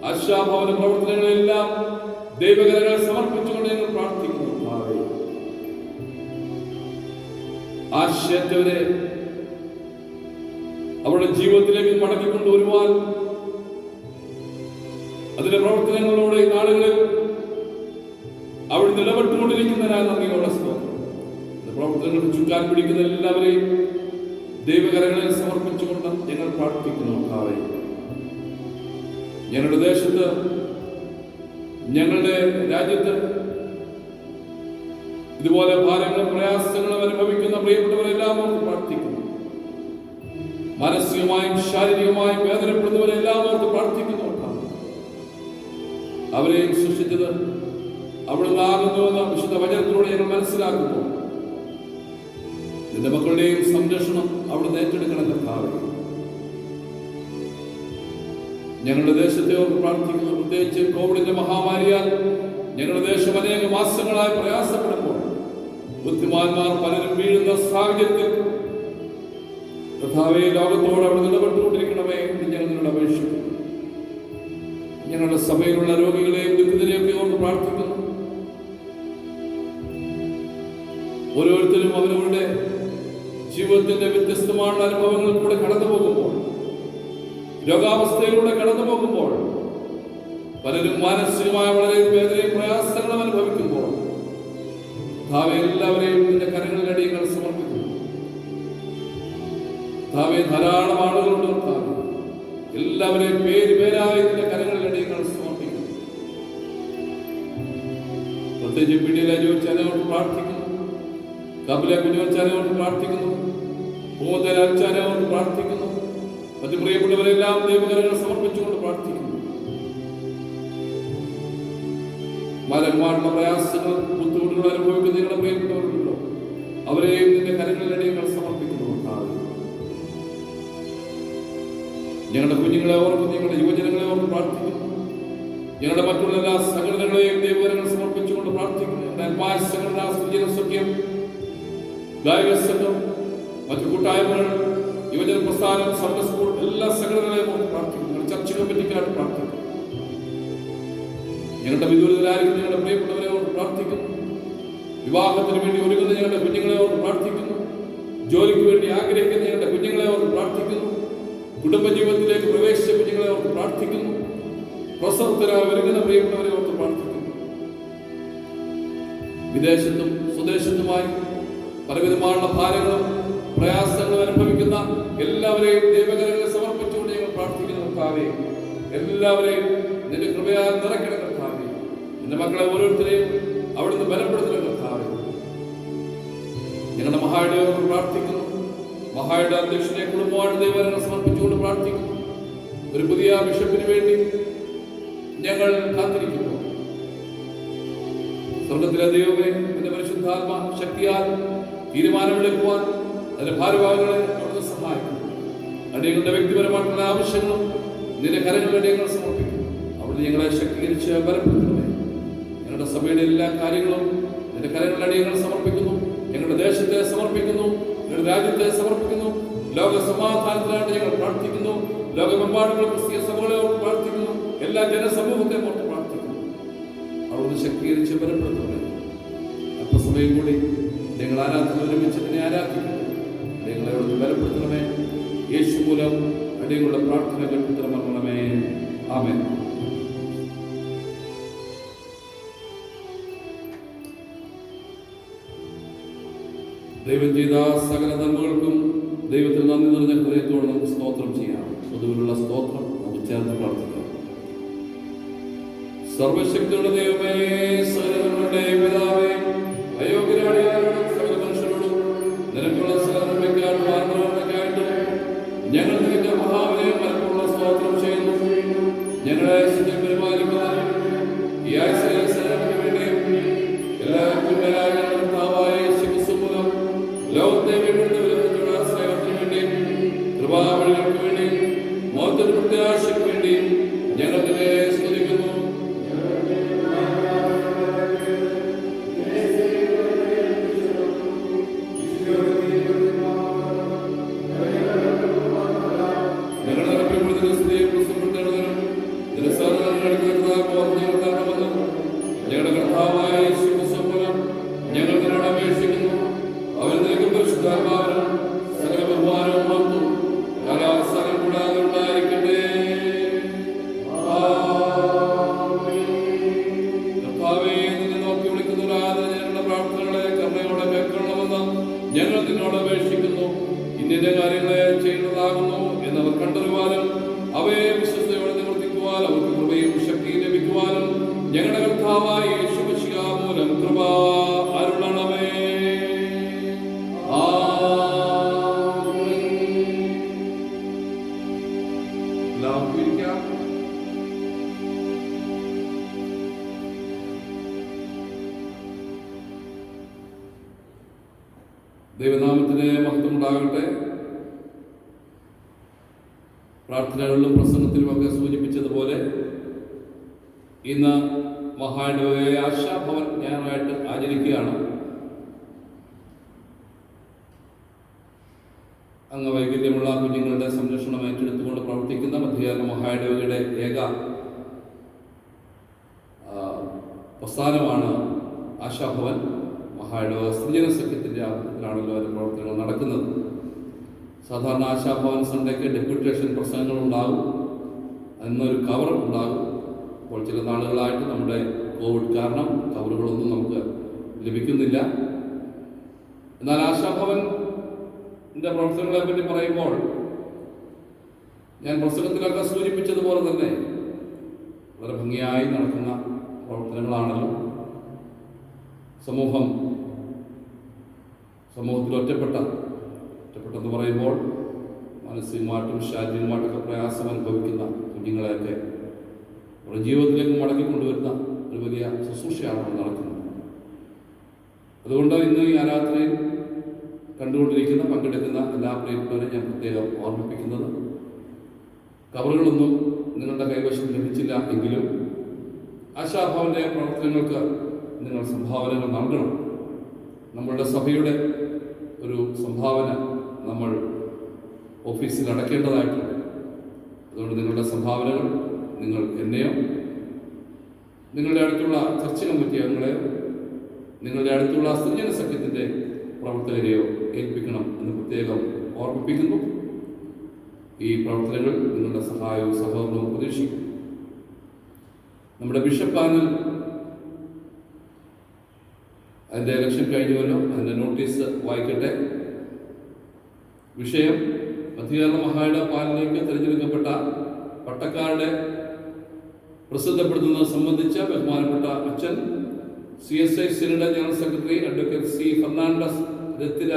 ആശാഭവന പ്രവർത്തനങ്ങളെല്ലാം ദൈവകരങ്ങൾ സമർപ്പിച്ചുകൊണ്ട് ഞങ്ങൾ പ്രാർത്ഥിക്കുന്നു. ആശയത്തവരെ അവരുടെ ജീവിതത്തിലേക്ക് മടക്കിക്കൊണ്ടുവരുവാൻ അതിന്റെ പ്രവർത്തനങ്ങളോടെ ഈ നാടുകളിൽ അവിടെ നിലപെട്ടുകൊണ്ടിരിക്കുന്നതിനാൽ നന്ദിയോടെ സ്തോത്രം. പ്രവർത്തനങ്ങൾ ചുറ്റാൻ പിടിക്കുന്ന എല്ലാവരെയും ദൈവകരങ്ങളിൽ സമർപ്പിച്ചുകൊണ്ട് ഞങ്ങൾ പ്രാർത്ഥിക്കുന്നു. ഞങ്ങളുടെ ദേശത്ത്, ഞങ്ങളുടെ രാജ്യത്ത് ഇതുപോലെ ഭാരങ്ങളും പ്രയാസങ്ങളും അനുഭവിക്കുന്ന പ്രിയപ്പെട്ടവരെല്ലാം ഓർത്ത് പ്രാർത്ഥിക്കുന്നു. മാനസികമായും ശാരീരികമായും വേദനപ്പെടുന്നവരെല്ലാം ഓർത്ത് പ്രാർത്ഥിക്കുന്നു. അവരെയും സൃഷ്ടിച്ചത് അവിടുന്ന് ആകുന്നുവെന്ന വിശുദ്ധ വചനത്തിലൂടെ ഞങ്ങൾ മനസ്സിലാക്കുന്നു. നിന്റെ മക്കളുടെയും സംരക്ഷണം അവിടുന്ന് ഏറ്റെടുക്കണം കർത്താവേ. ഞങ്ങളുടെ ദേശത്തെ ഓർത്ത് പ്രാർത്ഥിക്കുന്നു. പ്രത്യേകിച്ച് കോവിഡിന്റെ മഹാമാരിയാൽ ഞങ്ങളുടെ ദേശം അനേക മാസങ്ങളായി പ്രയാസപ്പെടുമ്പോൾ ബുദ്ധിമാന്മാർ പലരും വീഴുന്ന സാഹചര്യത്തിൽ കർത്താവേ, ലോകത്തോട് അവിടെ ഇടപെട്ടുകൊണ്ടിരിക്കണമേ എന്ന് ഞങ്ങൾ നിന്നോട് അപേക്ഷിക്കുന്നു. ഞങ്ങളുടെ സഭയിലുള്ള രോഗികളെയും ദുഃഖിതരെയൊക്കെ ഓർത്ത് പ്രാർത്ഥിക്കുന്നു. ഓരോരുത്തരും അവരവരുടെ ജീവിതത്തിന്റെ വ്യത്യസ്തമായ അനുഭവങ്ങളിൽ കൂടെ കടന്നു പോകുമ്പോൾ, രോഗാവസ്ഥയിലൂടെ കടന്നു പോകുമ്പോൾ, പലരും മാനസികമായ വളരെ വേദനയും പ്രയാസങ്ങളും അനുഭവിക്കുമ്പോൾ എല്ലാവരെയും നിന്റെ കരങ്ങളിലടി ഞങ്ങൾ സമർപ്പിക്കുന്നു. ധാരാളം ആളുകളുണ്ട്. എല്ലാവരെയും പേരായി നിന്റെ കരങ്ങളിലടി ഞങ്ങൾ സമർപ്പിക്കുന്നു. പ്രത്യേകിച്ച് പീഡിയയിലെ ജോലിച്ചാനോട് പ്രാർത്ഥിക്കുന്നു. കപിലെ കുഞ്ഞോച്ചാനോട് പ്രാർത്ഥിക്കുന്നു. പൂമത്തരാച്ചാനോട് പ്രാർത്ഥിക്കുന്നു. മറ്റു പ്രിയപ്പെട്ടവരെല്ലാം ദൈവകരങ്ങൾ സമർപ്പിച്ചുകൊണ്ട് പ്രാർത്ഥിക്കുന്നു. മരന്മാരുടെ പ്രയാസങ്ങൾ, ബുദ്ധിമുട്ടുകൾ അനുഭവിക്കുന്ന നിങ്ങളുടെ പ്രിയപ്പെട്ടവരുണ്ടല്ലോ, അവരെയും നിന്റെ കരങ്ങളിലടി ഞങ്ങൾ സമർപ്പിക്കുന്നു. ഞങ്ങളുടെ കുഞ്ഞുങ്ങളെ ഓർത്ത്, ഞങ്ങളുടെ യുവജനങ്ങളെ ഓർത്ത് പ്രാർത്ഥിക്കുന്നു. ഞങ്ങളുടെ മറ്റുള്ള എല്ലാ സംഘടനകളെയും ദൈവകരങ്ങൾ സമർപ്പിച്ചുകൊണ്ട് പ്രാർത്ഥിക്കുന്നു. ഞങ്ങളുടെ അൽമായ സംഘടന, സുജന സഖ്യം, ഗായക സംഘം, മറ്റു കൂട്ടായ്മകൾ, യുവജന പ്രസ്ഥാനം, സൺഡേ സ്കൂൾ, എല്ലാ സംഘടനകളെയും ഓർത്ത് പ്രാർത്ഥിക്കുന്നു. ഞങ്ങളുടെ ചർച്ച കമ്മിറ്റിക്കായിട്ട് പ്രാർത്ഥിക്കുന്നു. ഞങ്ങളുടെ വിദൂരതരായിരിക്കും ഞങ്ങളുടെ പ്രിയപ്പെട്ടവരെ ഓർത്ത് പ്രാർത്ഥിക്കുന്നു. വിവാഹത്തിന് വേണ്ടി ഒരുങ്ങുന്ന ഞങ്ങളുടെ കുഞ്ഞുങ്ങളെ ഓർത്ത് പ്രാർത്ഥിക്കുന്നു. ജോലിക്ക് വേണ്ടി ആഗ്രഹിക്കുന്ന ഞങ്ങളുടെ കുഞ്ഞുങ്ങളെ ഓർത്ത് പ്രാർത്ഥിക്കുന്നു. കുടുംബജീവിതത്തിലേക്ക് പ്രവേശിച്ച കുഞ്ഞുങ്ങളെ ഓർത്ത് പ്രാർത്ഥിക്കുന്നു. പ്രസവത്തിനായി ഒരുങ്ങുന്ന പ്രിയപ്പെട്ടവരെ ഓർത്ത് പ്രാർത്ഥിക്കുന്നു. വിദേശത്തും സ്വദേശത്തുമായി പലവിധമായുള്ള ഭാരങ്ങളും പ്രയാസങ്ങളും അനുഭവിക്കുന്ന എല്ലാവരെയും ദൈവകരങ്ങളെ സമർപ്പിച്ചുകൊണ്ട് ഞങ്ങൾ പ്രാർത്ഥിക്കുന്നു. കർത്താവേ, എല്ലാവരെയും നിന്റെ കൃപയാൽ നിറയ്ക്കണം കർത്താവേ. നിന്റെ മക്കളെ ഓരോരുത്തരെയും അവിടുന്ന് ബലപ്പെടുത്തണം കർത്താവേ. ഞങ്ങളുടെ മഹായുടെ പ്രാർത്ഥിക്കുന്നു. മഹായുടെ അധ്യക്ഷനെ കുടുംബമായിട്ട് ദൈവകരങ്ങൾ സമർപ്പിച്ചുകൊണ്ട് പ്രാർത്ഥിക്കുന്നു. ഒരു പുതിയ ബിഷപ്പിന് വേണ്ടി ഞങ്ങൾ കാത്തിരിക്കുന്നു. സ്വർഗത്തിലെ ദൈവമേ, നിന്റെ പരിശുദ്ധാത്മ ശക്തിയാൽ തീരുമാനമെടുക്കുവാൻ അതിന്റെ ഭാരവാഹികളെ അവിടുന്ന് സഹായിക്കുന്നു. അടിയങ്ങളുടെ വ്യക്തിപരമായിട്ടുള്ള ആവശ്യങ്ങളും നിന്റെ കരങ്ങളുടെ ഞങ്ങൾ സമർപ്പിക്കുന്നു. അവിടുന്ന് ഞങ്ങളെ ശക്തീകരിച്ച് ബലപ്പെടുത്തണമേ. ഞങ്ങളുടെ സഭയുടെ എല്ലാ കാര്യങ്ങളും നിന്റെ കരങ്ങളുടെ ഞങ്ങൾ സമർപ്പിക്കുന്നു. ഞങ്ങളുടെ ദേശത്തെ സമർപ്പിക്കുന്നു. ഞങ്ങളുടെ രാജ്യത്തെ സമർപ്പിക്കുന്നു. ലോക സമാധാനത്തിനായിട്ട് ഞങ്ങൾ പ്രാർത്ഥിക്കുന്നു. ലോകമെമ്പാടുമുള്ള ക്രിസ്തീയ സഭകളെ ഓർത്ത് പ്രാർത്ഥിക്കുന്നു. എല്ലാ ജനസമൂഹത്തെ ഓർത്ത് പ്രാർത്ഥിക്കുന്നു. അവിടുന്ന് ശക്തീകരിച്ച് ബലപ്പെടുത്തണമേ. അല്പസമയം കൂടി നിങ്ങൾ ആരാധന ഒരുമിച്ച് തന്നെ ആരാധിക്കുന്നു. നിങ്ങളെ അവിടുന്ന് ബലപ്പെടുത്തണമേ. യേശു മൂലം അടിയങ്ങളുടെ പ്രാർത്ഥനകൾ ഉത്തരമരണമേ. ആമേൻ. ദൈവം ചെയ്ത സകല നന്മകൾക്കും ദൈവത്തിൽ നന്ദി നിറഞ്ഞ ഹൃദയത്തോടെ നമുക്ക് സ്തോത്രം ചെയ്യാം. പൊതുവിലുള്ള സ്തോത്രം നമുക്ക് ചേർന്ന് പ്രാർത്ഥിക്കാം. സർവശക്തിയുടെ ദൈവമേ, സകലങ്ങളുടെ പിതാവേ, അയോഗ്യരായ സകല മനുഷ്യരോടും നിനക്കുള്ള സകലമയ്ക്കായിട്ടും ആത്മാവിനൊക്കെയായിട്ടും ഞങ്ങൾ നിന്റെ മഹാവിനയം മനഃപൂർവ്വ സ്തോത്രം ചെയ്യുന്നു. ഞങ്ങളെ ശുദ്ധം പരിപാലിക്കുന്ന ഈ ആഴ്ചയിലെ വേണ്ടിയും എല്ലാവർക്കും മേലായ കർത്താവായ ശിവസുമൂലം ലോകത്തെ വീണ്ടും സ്നേഹത്തിന് വേണ്ടിയും കൃപാവഴികൾക്ക് വേണ്ടിയും മോചന പ്രത്യാശയ്ക്ക് വേണ്ടിയും ഞങ്ങൾ നിന്നെ സ്തുതിക്കുന്നു. ഞങ്ങളുടെ കർത്താവായ ശിവസുമൂലം ഞങ്ങൾ നിന്നോട് അപേക്ഷിക്കുന്നു. അവൻ നിനക്ക് പരിശുദ്ധാത്മാവിനും സകല ബഹുമാനവും വന്നു കാലാവസാനം കൂടാതെ ഉണ്ടായിരിക്കട്ടെ. കർത്താവേ, നിന്നെ നോക്കി വിളിക്കുന്നവരാതെ ഞങ്ങളുടെ പ്രാർത്ഥനകളെ കരുണയോടെ കേൾക്കണമെന്ന് ഞങ്ങൾ നിന്നോട് അപേക്ഷിക്കുന്നു. ഇന്നിന്റെ കാര്യങ്ങളെ ചെയ്യുന്നതാകുന്നു എന്നവർ കണ്ടറിവാനും അവയെ വിശ്വസ്തയോടെ നിവർത്തിക്കുവാനും അവർക്ക് കൃപയും ശക്തിയും ലഭിക്കുവാനും ഞങ്ങളുടെ കർത്താവായ യേശു മിശിഹ മൂലം കൃപ അരുളണമേ. എല്ലാവർക്കും ഇരിക്കാം. ദൈവനാമത്തിന് മഹത്വം ഉണ്ടാകട്ടെ. പ്രാർത്ഥനകളിലും പ്രസംഗത്തിലുമൊക്കെ സൂചിപ്പിച്ചതുപോലെ ഇന്ന് മഹാഇടവകയെ ആശാഭവൻ ഞായറായിട്ട് ആചരിക്കുകയാണ്. അംഗവൈകല്യമുള്ള കുഞ്ഞുങ്ങളുടെ സംരക്ഷണം ഏറ്റെടുത്തുകൊണ്ട് പ്രവർത്തിക്കുന്ന മധ്യകാല മഹാഇടവകയുടെ ഏക പ്രസ്ഥാനമാണ് ആശാഭവൻ. മഹാഇടവക സ്ത്രീജന സഖ്യത്തിൻ്റെ ആഭിമുഖ്യത്തിലാണല്ലോ അതിൻ്റെ പ്രവർത്തനങ്ങൾ നടക്കുന്നത്. സാധാരണ ആശാഭവൻ സൺഡേക്ക് ഡെപ്യൂട്ടേഷൻ പ്രസംഗങ്ങളുണ്ടാകും, അതിനൊരു കവർ ഉണ്ടാകും. അപ്പോൾ ചില നാളുകളായിട്ട് നമ്മുടെ കോവിഡ് കാരണം കവറുകളൊന്നും നമുക്ക് ലഭിക്കുന്നില്ല. എന്നാൽ ആശാഭവൻ്റെ പ്രവർത്തനങ്ങളെ പറ്റി പറയുമ്പോൾ ഞാൻ പ്രസംഗത്തിലൊക്കെ സൂചിപ്പിച്ചതുപോലെ തന്നെ വളരെ ഭംഗിയായി നടക്കുന്ന പ്രവർത്തനങ്ങളാണല്ലോ. സമൂഹത്തിൽ ഒറ്റപ്പെട്ടെന്ന് പറയുമ്പോൾ മാനസികമായിട്ടും ശാരീരികമായിട്ടൊക്കെ പ്രയാസം അനുഭവിക്കുന്ന കുഞ്ഞുങ്ങളെയൊക്കെ അവരുടെ ജീവിതത്തിലേക്ക് മടക്കിക്കൊണ്ടുവരുന്ന ഒരു വലിയ ശുശ്രൂഷയാണ് നടക്കുന്നത്. അതുകൊണ്ട് ഇന്ന് ഈ ആരാധനയിൽ പങ്കെടുക്കുന്ന എല്ലാ പ്രിയപ്പെട്ടവരെയും ഞാൻ പ്രത്യേകം ഓർമ്മിപ്പിക്കുന്നത്, കവറുകളൊന്നും നിങ്ങളുടെ കൈവശം ലഭിച്ചില്ല എങ്കിലും ആശാഭവന്റെ പ്രവർത്തനങ്ങൾക്ക് നിങ്ങൾ സംഭാവനകൾ നൽകണം. നമ്മളുടെ സഭയുടെ ഒരു സംഭാവന നമ്മൾ ഓഫീസിൽ അടയ്ക്കേണ്ടതായിട്ടുണ്ട്. അതുകൊണ്ട് നിങ്ങളുടെ സംഭാവനകൾ നിങ്ങൾ എന്നെയോ നിങ്ങളുടെ അടുത്തുള്ള ചർച്ച കമ്മിറ്റി അംഗങ്ങളെയോ നിങ്ങളുടെ അടുത്തുള്ള സ്ത്രീജന സഖ്യത്തിൻ്റെ പ്രവർത്തകരെയോ ഏൽപ്പിക്കണം എന്ന് പ്രത്യേകം ഓർമ്മിപ്പിക്കുന്നു. ഈ പ്രവർത്തനങ്ങൾ നിങ്ങളുടെ സഹായവും സഹകരണവും പ്രതീക്ഷിക്കും. നമ്മുടെ ബിഷപ്പ് പാനൽ അതിൻ്റെ ഇലക്ഷൻ കഴിഞ്ഞുവല്ലോ, അതിൻ്റെ നോട്ടീസ് വായിക്കട്ടെ. വിഷയം മധ്യകേരള മഹായിടവ പാനലിലേക്ക് തിരഞ്ഞെടുക്കപ്പെട്ട പട്ടക്കാരുടെ പ്രസിദ്ധപ്പെടുത്തുന്നത് സംബന്ധിച്ച ബഹുമാനപ്പെട്ട അച്ഛൻ CSI synod general secretary advocate C. Fernandez രത്തിര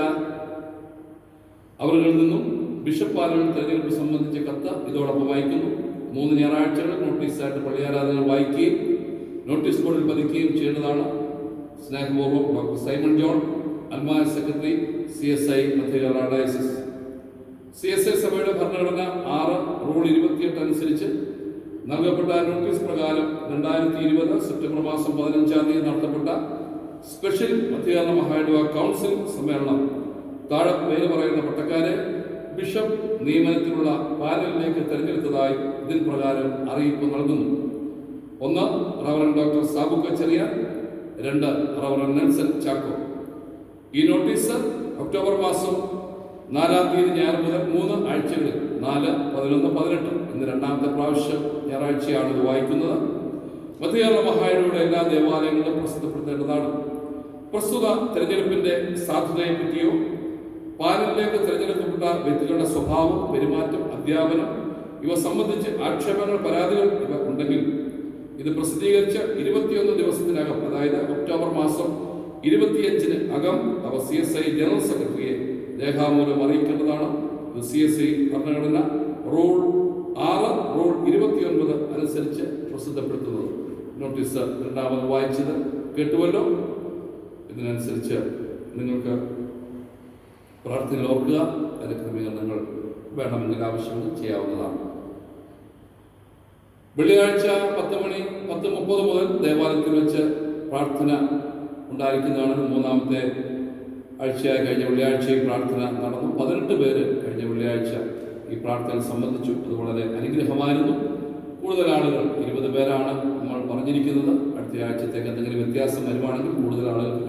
അവരിൽ നിന്നും ബിഷപ്പ് പാനൽ തെരഞ്ഞെടുപ്പ് സംബന്ധിച്ച കത്ത് ഇതോടൊപ്പം വായിക്കുന്നു. 3 ഞായറാഴ്ചകൾ നോട്ടീസായിട്ട് പള്ളിയാരാധന വായിക്കുകയും നോട്ടീസ് ബോർഡിൽ പതിക്കുകയും ചെയ്യേണ്ടതാണ്. സ്നേഹപൂർവ്വം ഡോക്ടർ സൈമൺ ജോൺ, അൽമായ secretary, CSI Madhya Kerala diocese. CSI സഭയുടെ ഭരണഘടന 6 റൂൾ 28 അനുസരിച്ച് നൽകപ്പെട്ട നോട്ടീസ് പ്രകാരം 2020 സെപ്റ്റംബർ മാസം 15-ാം തീയതി നടത്തപ്പെട്ട സ്പെഷ്യൽ മധ്യകേരള മഹായിടവ കൗൺസിൽ സമ്മേളനം താഴെ പേര് പറയുന്ന പട്ടക്കാരെ ബിഷപ്പ് നിയമനത്തിനുള്ള പാനലിലേക്ക് തെരഞ്ഞെടുത്തതായി ഇതിൻ പ്രകാരം അറിയിപ്പ് നൽകുന്നു. 1. Reverend doctor Sabu Kachariyan. 2. Reverend Nelson Chacko. ഈ നോട്ടീസ് ഒക്ടോബർ മാസം 4-ാം തീയതി ഞായർ മുതൽ 3 ആഴ്ചകളിൽ 4, 11, 18 ഇന്ന് 2ാമത്തെ പ്രാവശ്യം ഞായറാഴ്ചയാണ് ഇത് വായിക്കുന്നത്. മധ്യകേരള മഹായിടവയുടെ എല്ലാ ദേവാലയങ്ങളിലും പ്രസിദ്ധപ്പെടുത്തേണ്ടതാണ്. പ്രസ്തുത തെരഞ്ഞെടുപ്പിന്റെ സാധ്യതയെ പറ്റിയോ പാനലിലേക്ക് തിരഞ്ഞെടുക്കപ്പെട്ട വ്യക്തികളുടെ സ്വഭാവം, പെരുമാറ്റം, അധ്യാപനം ഇവ സംബന്ധിച്ച് ആക്ഷേപങ്ങൾ, പരാതികൾ ഇവ ഉണ്ടെങ്കിൽ ഇത് പ്രസിദ്ധീകരിച്ച 21 ദിവസത്തിനകം, അതായത് ഒക്ടോബർ മാസം 25-ന് അകം അവ CSI ജനറൽ സെക്രട്ടറിയെ രേഖാമൂലം അറിയിക്കേണ്ടതാണ്. ഇത് CSI ഭരണഘടന റൂൾ 6 റൂൾ 29 അനുസരിച്ച് പ്രസിദ്ധപ്പെടുത്തുന്നത്. നോട്ടീസ് 2ാമത് വായിച്ചത് കേട്ടുവല്ലോ. ഇതിനനുസരിച്ച് നിങ്ങൾക്ക് പ്രാർത്ഥനയിൽ ഓർക്കുക. അതിന് ക്രമീകരണങ്ങൾ വേണമെങ്കിൽ ആവശ്യങ്ങൾ ചെയ്യാവുന്നതാണ്. വെള്ളിയാഴ്ച 10:30 മുതൽ ദേവാലയത്തിൽ വെച്ച് പ്രാർത്ഥന ഉണ്ടായിരിക്കുന്നതാണ്. 3ാമത്തെ ആഴ്ചയായി കഴിഞ്ഞ വെള്ളിയാഴ്ചയിൽ പ്രാർത്ഥന നടന്നു. 18 പേര് കഴിഞ്ഞ വെള്ളിയാഴ്ച ഈ പ്രാർത്ഥന സംബന്ധിച്ചു. അത് വളരെ അനുഗ്രഹമായിരുന്നു. കൂടുതൽ ആളുകൾ 20 പേരാണ് നമ്മൾ പറഞ്ഞിരിക്കുന്നത്. അടുത്ത ആഴ്ചത്തേക്ക് എന്തെങ്കിലും വ്യത്യാസം വരുവാണെങ്കിൽ കൂടുതൽ ആളുകൾക്ക്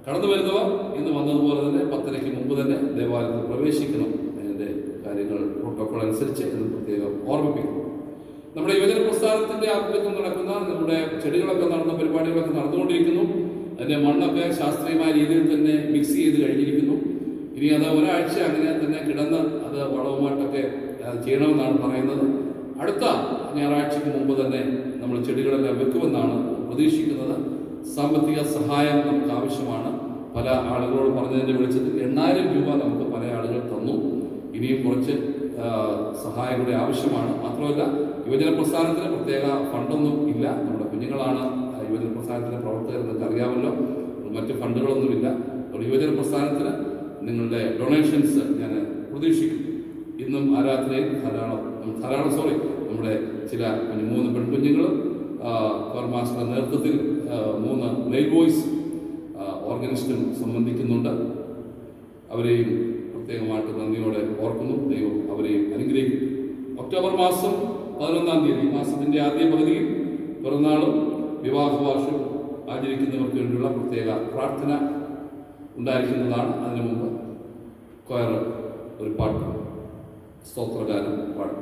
കടന്നു വരുന്നവർ ഇന്ന് വന്നതുപോലെ തന്നെ 10:30 മുമ്പ് തന്നെ ദേവാലയത്തിൽ പ്രവേശിക്കണം. അതിൻ്റെ കാര്യങ്ങൾ പ്രോട്ടോകോൾ അനുസരിച്ച് എന്ന് പ്രത്യേകം ഓർമ്മിപ്പിക്കുന്നു. നമ്മുടെ യുവജന പ്രസ്ഥാനത്തിന്റെ ആഭിമുഖ്യത്തിൽ നടക്കുന്ന നമ്മുടെ ചെടികളൊക്കെ നടന്ന പരിപാടികളൊക്കെ നടന്നുകൊണ്ടിരിക്കുന്നു. അതിൻ്റെ മണ്ണൊക്കെ ശാസ്ത്രീയമായ രീതിയിൽ തന്നെ മിക്സ് ചെയ്ത് കഴിഞ്ഞിരിക്കുന്നു. ഇനി അത് ഒരാഴ്ച അങ്ങനെ തന്നെ കിടന്ന് അത് വളവുമായിട്ടൊക്കെ ചെയ്യണമെന്നാണ് പറയുന്നത്. അടുത്ത ഞായറാഴ്ചയ്ക്ക് മുമ്പ് തന്നെ നമ്മൾ ചെടികളെല്ലാം വെക്കുമെന്നാണ് പ്രതീക്ഷിക്കുന്നത്. സാമ്പത്തിക സഹായം നമുക്ക് ആവശ്യമാണ്. പല ആളുകളോട് പറഞ്ഞതിൻ്റെ വെളിച്ചത്തിൽ 8,000 രൂപ നമുക്ക് പല ആളുകൾ തന്നു. ഇനിയും കുറച്ച് സഹായം കൂടി ആവശ്യമാണ്. മാത്രമല്ല, യുവജന പ്രസ്ഥാനത്തിന് പ്രത്യേക ഫണ്ടൊന്നും ഇല്ല. നമ്മുടെ കുഞ്ഞുങ്ങളാണ് യുവജന പ്രസ്ഥാനത്തിൻ്റെ പ്രവർത്തകർ, നിങ്ങൾക്ക് അറിയാമല്ലോ. മറ്റ് ഫണ്ടുകളൊന്നുമില്ല. യുവജന പ്രസ്ഥാനത്തിന് നിങ്ങളുടെ ഡൊണേഷൻസ് ഞാൻ പ്രതീക്ഷിക്കുന്നു. ഇന്നും ആരാധനയിൽ നമ്മുടെ ചില 3 പെൺകുഞ്ഞുങ്ങളും മാസ്റ്ററുടെ നേതൃത്വത്തിൽ 3 മെയിൽ വോയിസ് ഓർഗനിസ്റ്റും സംബന്ധിക്കുന്നുണ്ട്. അവരെയും പ്രത്യേകമായിട്ട് നന്ദിയോടെ ഓർക്കുന്നു. ദൈവം അവരെയും അനുഗ്രഹിക്കും. ഒക്ടോബർ മാസം 11-ാം തീയതി, മാസത്തിൻ്റെ ആദ്യ പകുതിയിൽ പിറന്നാളും വിവാഹവാർഷികവും ആചരിക്കുന്നവർക്ക് വേണ്ടിയുള്ള പ്രത്യേക പ്രാർത്ഥന ഉണ്ടായിരിക്കുന്നതാണ്. അതിനു മുമ്പ് കൊയർ ഒരു പാട്ട്, സ്തോത്രഗാനം പാടും.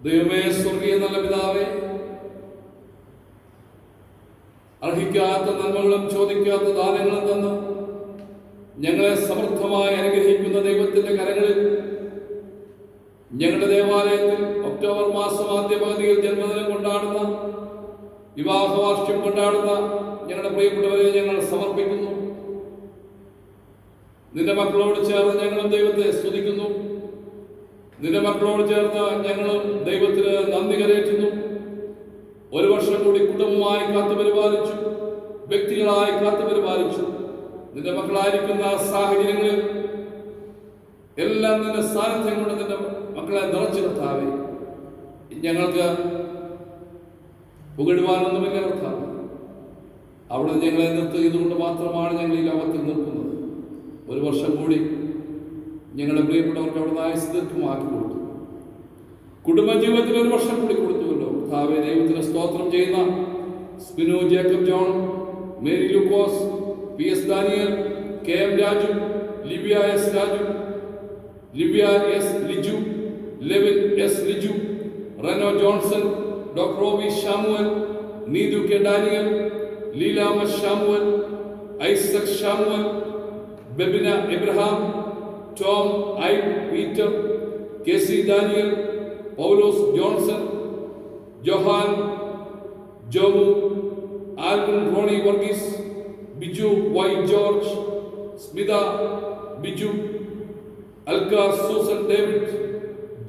ദൈവമേ, സ്വർഗീയ നല്ല പിതാവേ, അർഹിക്കാത്ത നന്മകളും ചോദിക്കാത്ത ദാനങ്ങളും തന്ന് ഞങ്ങളെ സമൃദ്ധമായി അനുഗ്രഹിക്കുന്ന ദൈവത്തിന്റെ കരങ്ങളിൽ ഞങ്ങളുടെ ദേവാലയത്തിൽ ഒക്ടോബർ മാസം ആദ്യ പകുതിയിൽ ജന്മദിനം കൊണ്ടാടുന്ന, വിവാഹവാർഷികം കൊണ്ടാടുന്ന ഞങ്ങളുടെ പ്രിയപ്പെട്ടവരെ ഞങ്ങൾ സമർപ്പിക്കുന്നു. നിന്റെ മക്കളോട് ചേർന്ന് ഞങ്ങളും ദൈവത്തെ സ്തുതിക്കുന്നു. നിന്റെ മക്കളോട് ചേർന്ന് ഞങ്ങളും ദൈവത്തിന് നന്ദി കരയറ്റുന്നു. 1 വർഷം കൂടി കുടുംബമായി കാത്തുപരിപാലിച്ചു, വ്യക്തികളായി കാത്തുപരിപാലിച്ചു. നിന്റെ മക്കളായിരിക്കുന്ന സാഹചര്യങ്ങളിൽ എല്ലാം നിന്റെ സാന്നിധ്യം കൊണ്ട് നിന്റെ മക്കളെ നിറച്ചു കർത്താവേ. ഞങ്ങൾക്ക് പുകഴുവാനൊന്നുമില്ല കർത്താവ്. അവിടെ ഞങ്ങളെ നിർത്തിയതുകൊണ്ട് മാത്രമാണ് ഞങ്ങൾ ഈ ലോകത്തിൽ നിൽക്കുന്നത്. 1 വർഷം കൂടി ഞങ്ങളുടെ പ്രിയപ്പെട്ടവർക്ക് അവിടെ ആയുസ് ദീർഘമാക്കി കൊടുത്തു. കുടുംബജീവിതത്തിൽ 1 വർഷം കൂടി കൊടുത്തുവല്ലോ കർത്താവേ. ദൈവത്തിന് സ്തോത്രം ചെയ്യുന്ന Spinu Jacob John, Mary Lukose, PS Daniel, KM Raju, Libia S Raju, Libia S Liju, Levin S Liju, Reno Johnson, doctor Roby Shamuel, Neethu K Daniel, Leelamma Shamuel, Isaac Shamuel, Bebina Abraham, Tom I Peter, KC Daniel, Paulose Johnson, Johan Jomu, Alvin Roni Varghese, Biju Y George, Smitha Biju, Alka Susan David,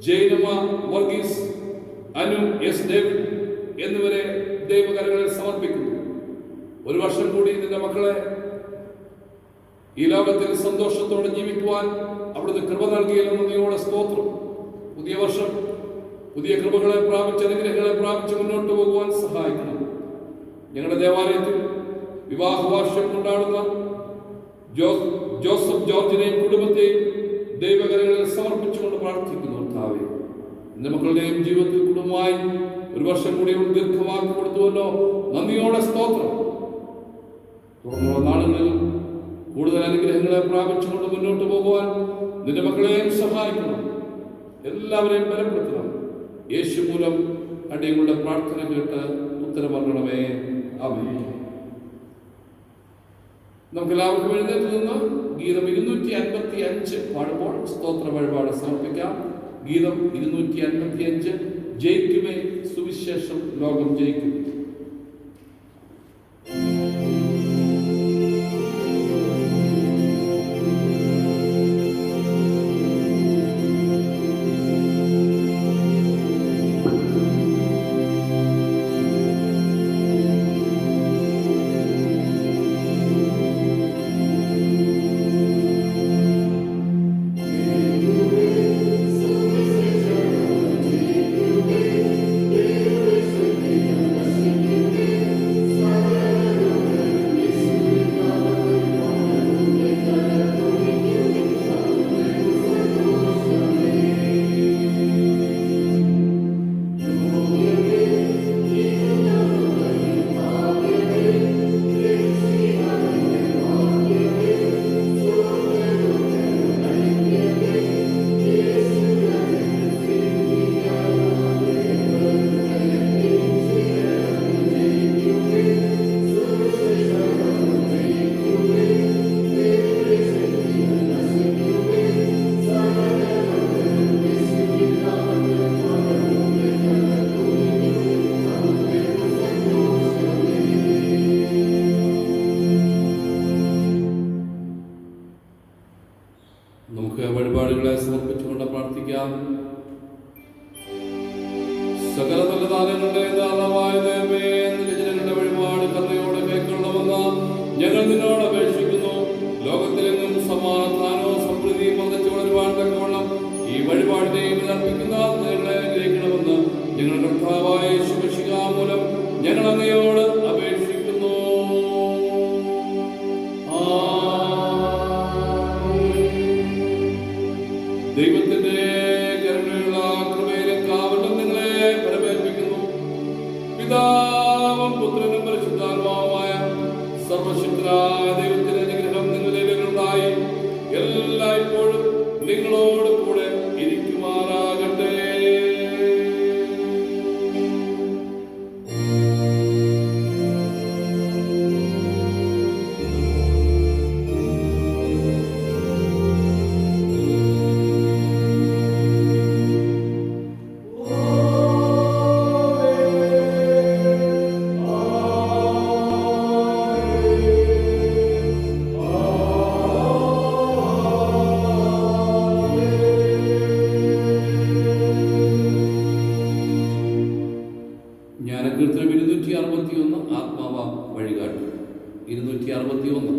Jainamma Varghese, Anu S David എന്നിവരെ ദൈവകരങ്ങളിൽ സമർപ്പിക്കുന്നു. 1 വർഷം കൂടി നിന്റെ മക്കളെ ഈ ലോകത്തിൽ സന്തോഷത്തോടെ ജീവിക്കുവാൻ അവിടുന്ന് കൃപ നൽകിയല്ലോ, നന്ദിയോടെ സ്തോത്രം. പുതിയ വർഷം പുതിയ കൃപകളെ പ്രാപിച്ച് അനുഗ്രഹങ്ങളെ പ്രാപിച്ച് മുന്നോട്ട് പോകുവാൻ സഹായിക്കണം. ഞങ്ങളുടെ ദേവാലയത്തിൽ വിവാഹവാർഷികം കൊണ്ടാടുന്ന ജോസഫ് ജോർജിനെയും കുടുംബത്തെയും ദൈവകരങ്ങളിൽ സമർപ്പിച്ചുകൊണ്ട് പ്രാർത്ഥിക്കുന്നു. കർത്താവേ, എന്റെ മക്കളുടെയും ജീവിതത്തിൽ കുടുംബമായി 1 വർഷം കൂടി ദീർഘമാക്കി കൊടുത്തുവല്ലോ, നന്ദിയോടെ സ്തോത്രം. തുടർന്നുള്ള നാളുകളിൽ കൂടുതൽ അനുഗ്രഹങ്ങളെ പ്രാപിച്ചുകൊണ്ട് മുന്നോട്ട് പോകുവാൻ നിന്റെ മക്കളെയും സഹായിക്കണം, എല്ലാവരെയും ബലപ്പെടുത്തണം. യേശു മൂലം അടിയങ്ങളുടെ പ്രാർത്ഥന കേട്ട് ഉത്തരം പറഞ്ഞണമേ. ആമേൻ. നമുക്കെല്ലാവർക്കും എഴുന്നേറ്റ് നിന്ന് ഗീതം 255 പാടുമ്പോൾ സ്തോത്ര വഴിപാട് സമർപ്പിക്കാം. ഗീതം 255, ജയിക്കുമേ സുവിശേഷം ലോകം ജയിക്കും. നമുക്ക് വഴിപാടുകളെ സമർപ്പിച്ചുകൊണ്ട് പ്രാർത്ഥിക്കാം. സകല നല്ലതാനങ്ങളുടെ ദാതാവായ ദൈവമേ, നിന്റെ ജനങ്ങളുടെ വഴിപാട് കരുണയോടെ കൈക്കൊള്ളണമെന്ന് ഞങ്ങൾ നിന്നോട് അപേക്ഷിക്കുന്നു. ലോകത്തിലെങ്ങും സമാധാനവും സമൃദ്ധിയും വർദ്ധിച്ചു വളരുവാൻ തക്കവണ്ണം ഈ വഴിപാടിനെയും അർപ്പിക്കുന്ന നിങ്ങളെ അനുഗ്രഹിക്കണമെന്ന് ഞങ്ങൾ കർത്താവായ യേശു മിശിഹാ മൂലം ഞങ്ങൾ അങ്ങയോട് അപേക്ഷിക്കുന്നു. ദൈവത്തിന്റെ കരുണയുള്ള കൃപയിലും കാവലും നിങ്ങളെ പരമേൽപ്പിക്കുന്നു. പിതാവും പുത്രനും പരിശുദ്ധാത്മാവുമായ സർവശക്തനായ ദൈവത്തിന്റെ അനുഗ്രഹം നിങ്ങളിലുണ്ടായി എല്ലായ്പ്പോഴും നിങ്ങളോട് കൂടെ ഇരിക്കുമാറാകട്ടെ. ജ്ഞാനകീർത്തനം 261 ആത്മാവ വഴികാട്ടി. 261.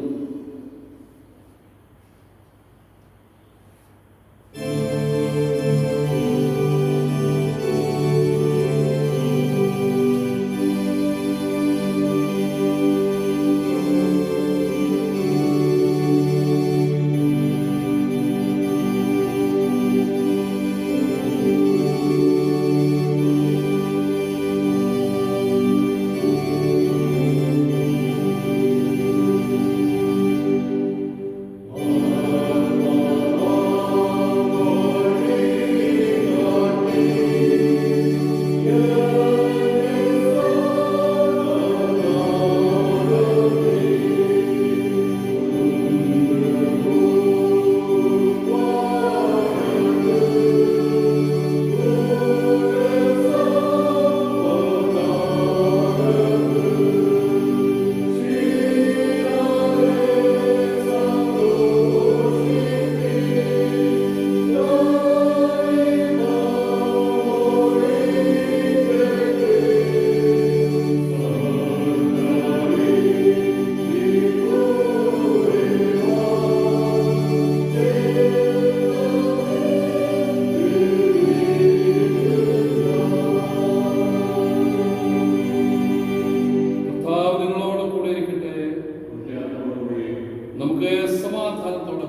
നമുക്ക് സമാധാനത്തോടെ